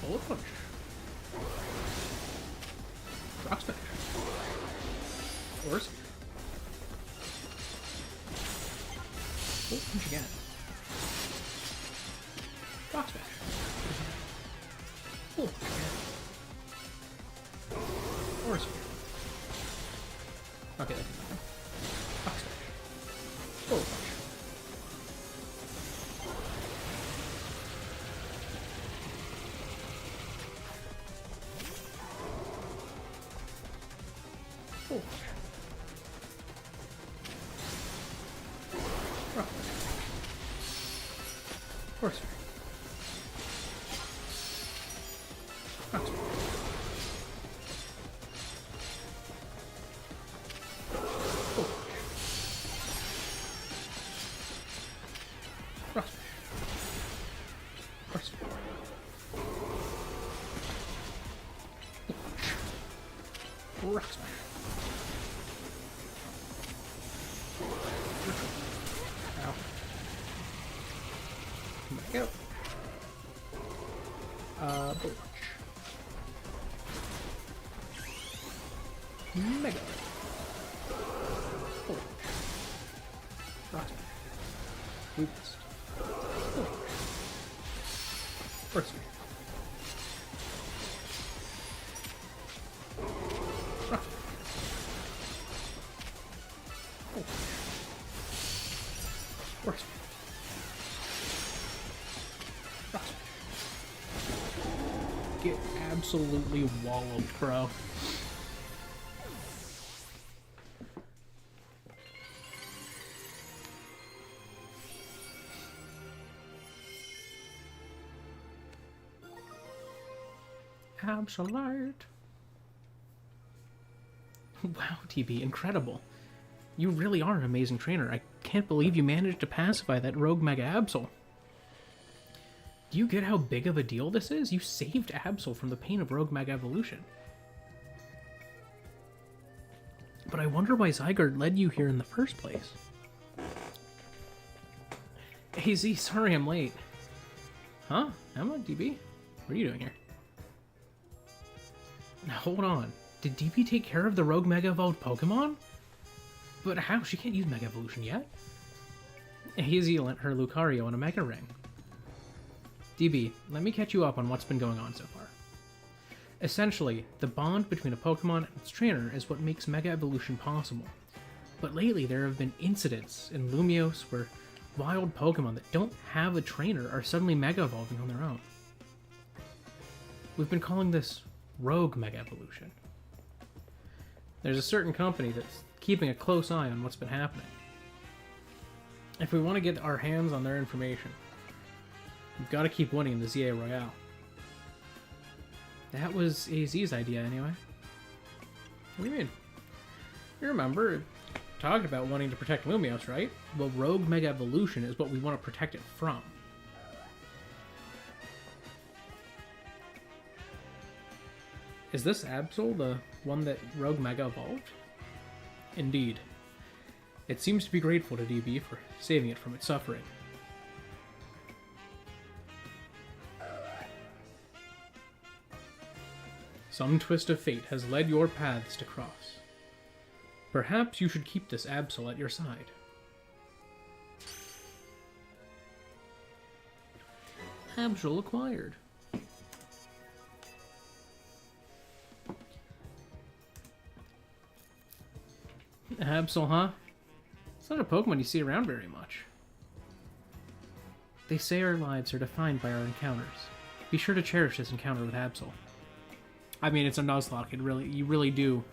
Bolt Punch. Rock Smash. Aura Sphere. Oh, punch again. Rock smash. Oh, again. Force field. Okay, that's nothing. Rock smash. Oh, punch. Oh, punch. Rock smash. Force field. Rock smash. Rock smash. Ow. Back out. Bullet punch. Mega. Bullet punch. Rock smash. Blue fist. Bullet punch. First smash. Rock smash. Oh. Force smash. Rock smash. Get absolutely walloped, bro. Absolute. Wow, TB, incredible. You really are an amazing trainer. I can't believe you managed to pacify that rogue Mega Absol. Do you get how big of a deal this is? You saved Absol from the pain of rogue Mega Evolution. But I wonder why Zygarde led you here in the first place. AZ, sorry I'm late. Huh? Emma, DB? What are you doing here? Now, hold on. Did DB take care of the rogue Mega Evolved Pokemon? But how? She can't use Mega Evolution yet. AZ lent her Lucario in a Mega Ring. DB, let me catch you up on what's been going on so far. Essentially, the bond between a Pokemon and its trainer is what makes Mega Evolution possible. But lately there have been incidents in Lumiose where wild Pokemon that don't have a trainer are suddenly Mega Evolving on their own. We've been calling this Rogue Mega Evolution. There's a certain company that's keeping a close eye on what's been happening. If we want to get our hands on their information, we've got to keep winning the ZA Royale. That was AZ's idea, anyway. What do you mean? You remember, talked about wanting to protect Lumiose, right? Well, Rogue Mega Evolution is what we want to protect it from. Is this Absol the one that Rogue Mega evolved? Indeed. It seems to be grateful to DB for saving it from its suffering. Some twist of fate has led your paths to cross. Perhaps you should keep this Absol at your side. Absol acquired. Absol, huh? It's not a Pokemon you see around very much. They say our lives are defined by our encounters. Be sure to cherish this encounter with Absol. I mean, it's a Nuzlocke. You really do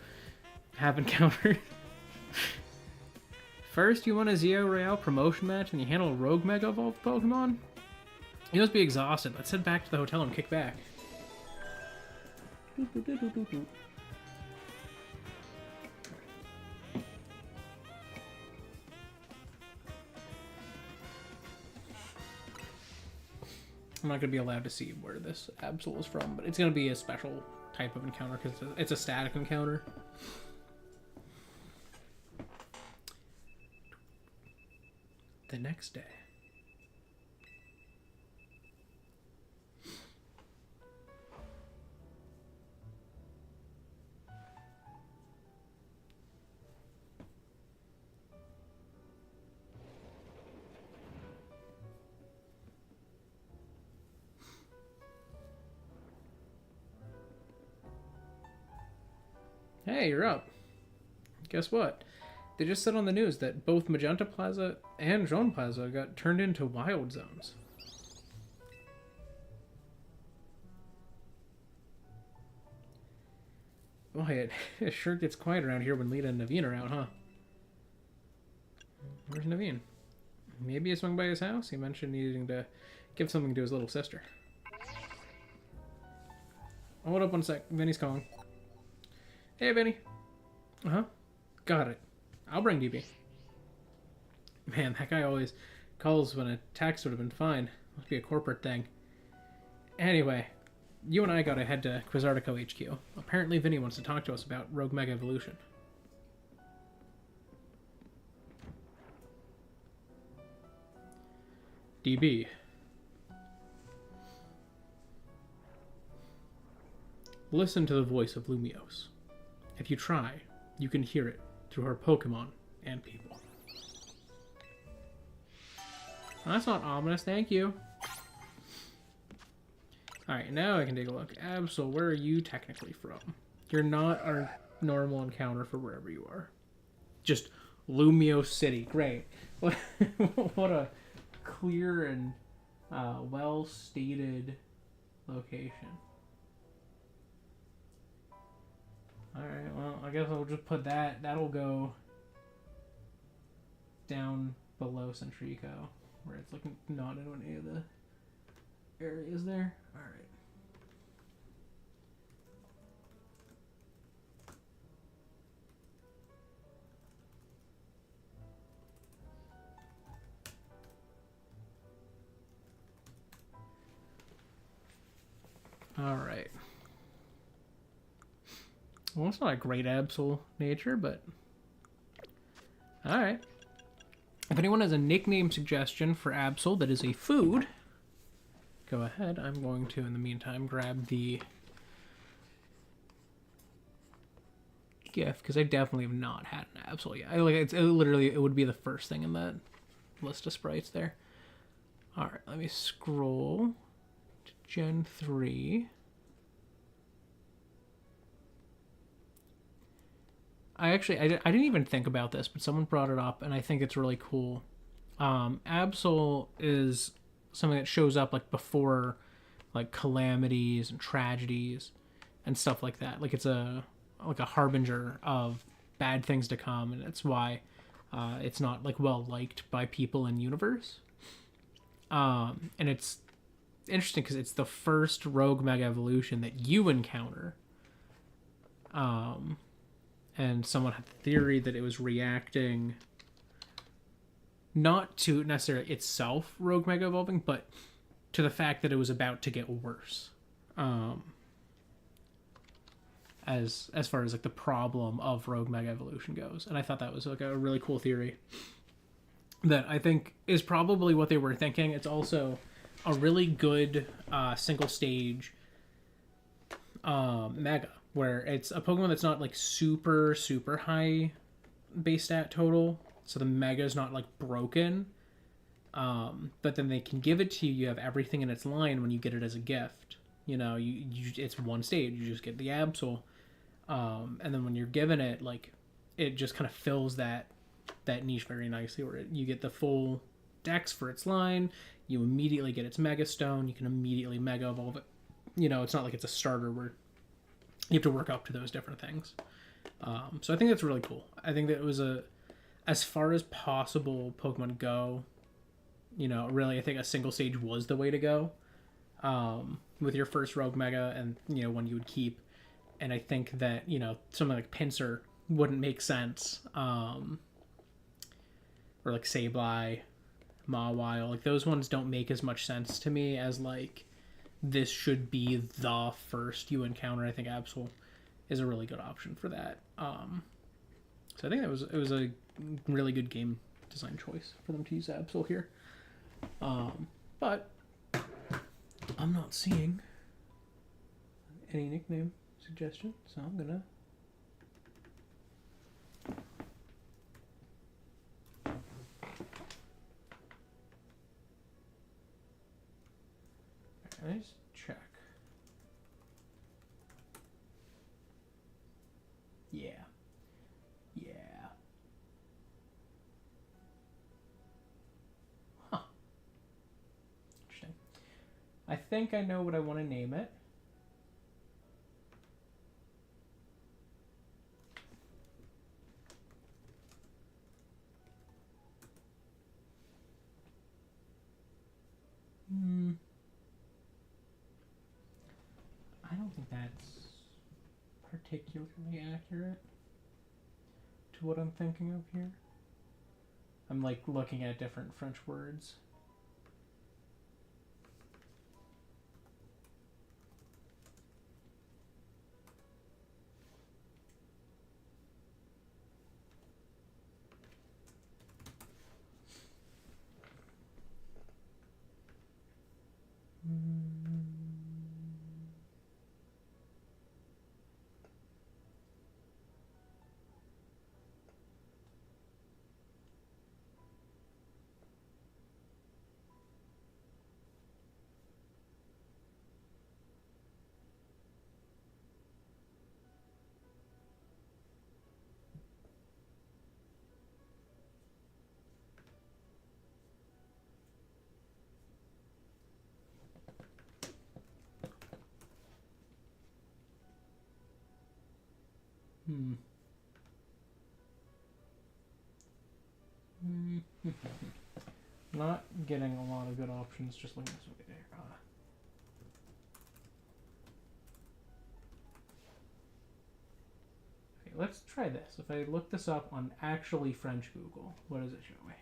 have encountered. First, you won a ZA Royale promotion match and you handle a Rogue Mega Evolved Pokemon? You must be exhausted. Let's head back to the hotel and kick back. I'm not going to be allowed to see where this Absol is from, but it's going to be a special type of encounter because it's a static encounter. The next day. Hey, you're up. Guess what? They just said on the news that both Magenta Plaza and Jaune Plaza got turned into wild zones. Boy, it sure gets quiet around here when Lita and Naveen are out, huh? Where's Naveen? Maybe he swung by his house? He mentioned needing to give something to his little sister. Hold up one sec. Vinny's calling. Hey, Vinny. Uh-huh. Got it. I'll bring DB. Man, that guy always calls when a text would have been fine. Must be a corporate thing. Anyway, you and I gotta head to Quizartico HQ. Apparently Vinny wants to talk to us about Rogue Mega Evolution. DB. Listen to the voice of Lumiose. If you try, you can hear it through her Pokémon and people. That's not ominous, thank you. Alright, now I can take a look. Absol, where are you technically from? You're not our normal encounter for wherever you are. Just Lumiose City. Great. What a clear and well-stated location. Alright, well, I guess I'll just put that. That'll go down below Centrico, where it's like not in any of the areas there. Alright. Alright. Well, it's not a great Absol nature, but... Alright. If anyone has a nickname suggestion for Absol that is a food, go ahead. I'm going to, in the meantime, grab the GIF, because I definitely have not had an Absol yet. It would be the first thing in that list of sprites there. Alright, let me scroll to Gen 3. I didn't even think about this, but someone brought it up, and I think it's really cool. Absol is something that shows up like before, like calamities and tragedies and stuff like that. Like it's a harbinger of bad things to come, and that's why it's not like well liked by people in universe. And it's interesting because it's the first Rogue Mega Evolution that you encounter. And someone had the theory that it was reacting not to necessarily itself Rogue Mega Evolving, but to the fact that it was about to get worse. As far as like the problem of Rogue Mega Evolution goes. And I thought that was like a really cool theory that I think is probably what they were thinking. It's also a really good single stage Mega, where it's a Pokemon that's not like super high base stat total, so the Mega is not like broken, but then they can give it to you. You have everything in its line when you get it as a gift. You know, you it's one stage. You just get the Absol, and then when you're given it, like it just kind of fills that niche very nicely, where you get the full dex for its line. You immediately get its Mega Stone. You can immediately Mega Evolve it. You know, it's not like it's a starter where you have to work up to those different things. So I think that's really cool. I think that it was as far as possible Pokemon Go, you know, really I think a single stage was the way to go with your first Rogue Mega and, you know, one you would keep. And I think that, you know, something like Pinsir wouldn't make sense. Or like Sableye, Mawile, like those ones don't make as much sense to me as like this should be the first you encounter. I think Absol is a really good option for that. So I think it was a really good game design choice for them to use Absol here. But I'm not seeing any nickname suggestion, so I'm gonna let's check. Yeah, I think I know what I want to name it. I don't think that's particularly accurate to what I'm thinking of here. I'm like looking at different French words. Not getting a lot of good options just looking this way there. Okay, let's try this. If I look this up on actually French Google, what does it show me?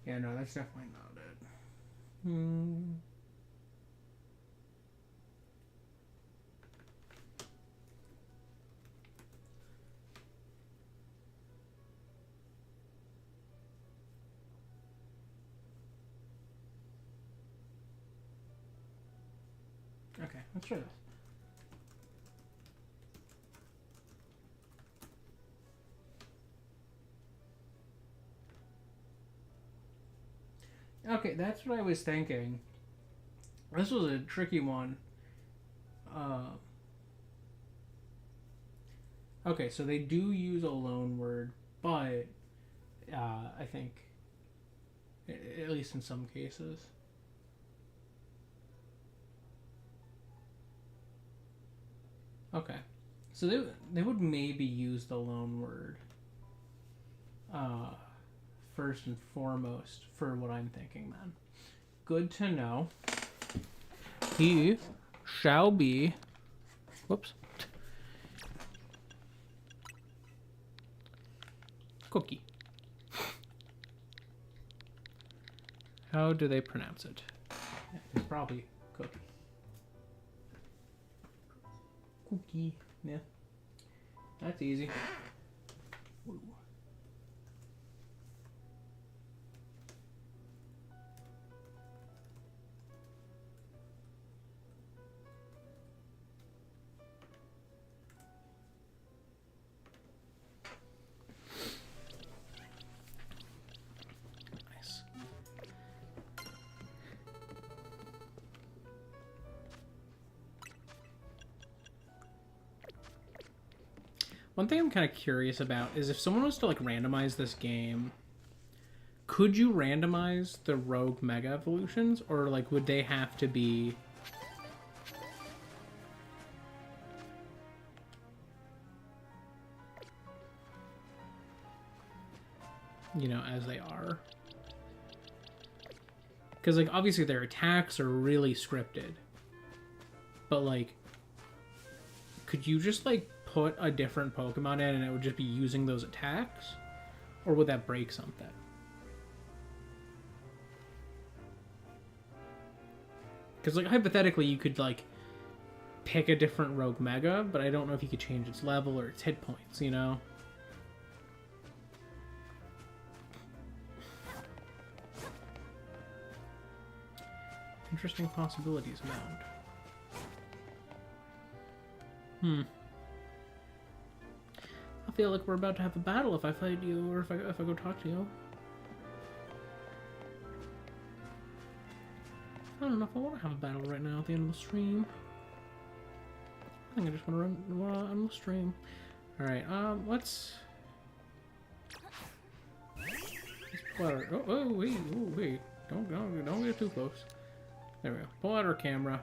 Yeah, no, that's definitely not it. Okay, let's try this. Okay, that's what I was thinking. This was a tricky one. Okay, so they do use a loan word, but I think, at least in some cases. Okay, so they would maybe use the loan word first and foremost for what I'm thinking then. Good to know. He shall be... Whoops. Cookie. How do they pronounce it? It's probably cookie. Cookie. Yeah. That's easy. Ooh. One thing I'm kind of curious about is if someone was to like randomize this game, could you randomize the rogue mega evolutions, or like would they have to be as they are? Because like obviously their attacks are really scripted, but like could you just like put a different Pokemon in and it would just be using those attacks? Or would that break something? Because, like, hypothetically, you could, like, pick a different Rogue Mega, but I don't know if you could change its level or its hit points, you know? Interesting possibilities abound. I feel like we're about to have a battle if I fight you, or if I go talk to you. I don't know if I want to have a battle right now at the end of the stream. I think I just want to run the stream. Alright, let's... Oh, wait. Don't get too close. There we go. Pull out our camera.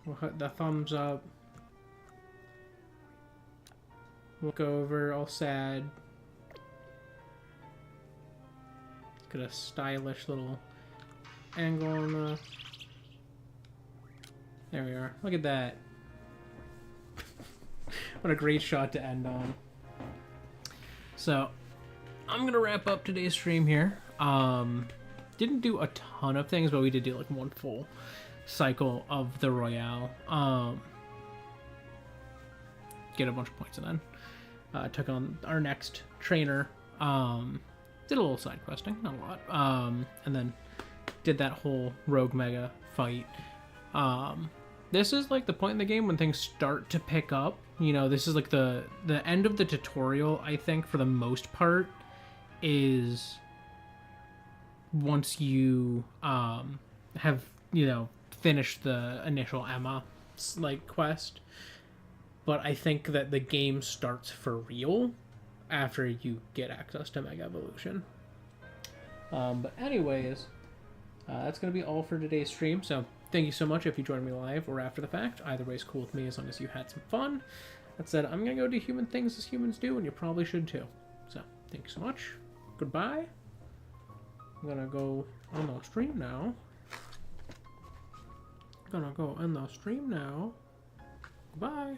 We'll hit the thumbs up. Look over, all sad. Get a stylish little angle on the... There we are. Look at that. What a great shot to end on. So, I'm gonna wrap up today's stream here. Didn't do a ton of things, but we did do like one full cycle of the Royale. Get a bunch of points, and then took on our next trainer. Did a little side questing, not a lot. And then did that whole Rogue Mega fight. This is like the point in the game when things start to pick up. You know, this is like the end of the tutorial, I think, for the most part, is once you have, you know, finished the initial Emma like quest. But I think that the game starts for real after you get access to Mega Evolution. But anyways, that's going to be all for today's stream. So thank you so much if you joined me live or after the fact. Either way is cool with me as long as you had some fun. That said, I'm going to go do human things as humans do, and you probably should too. So thank you so much. Goodbye. I'm going to go on the stream now. Goodbye.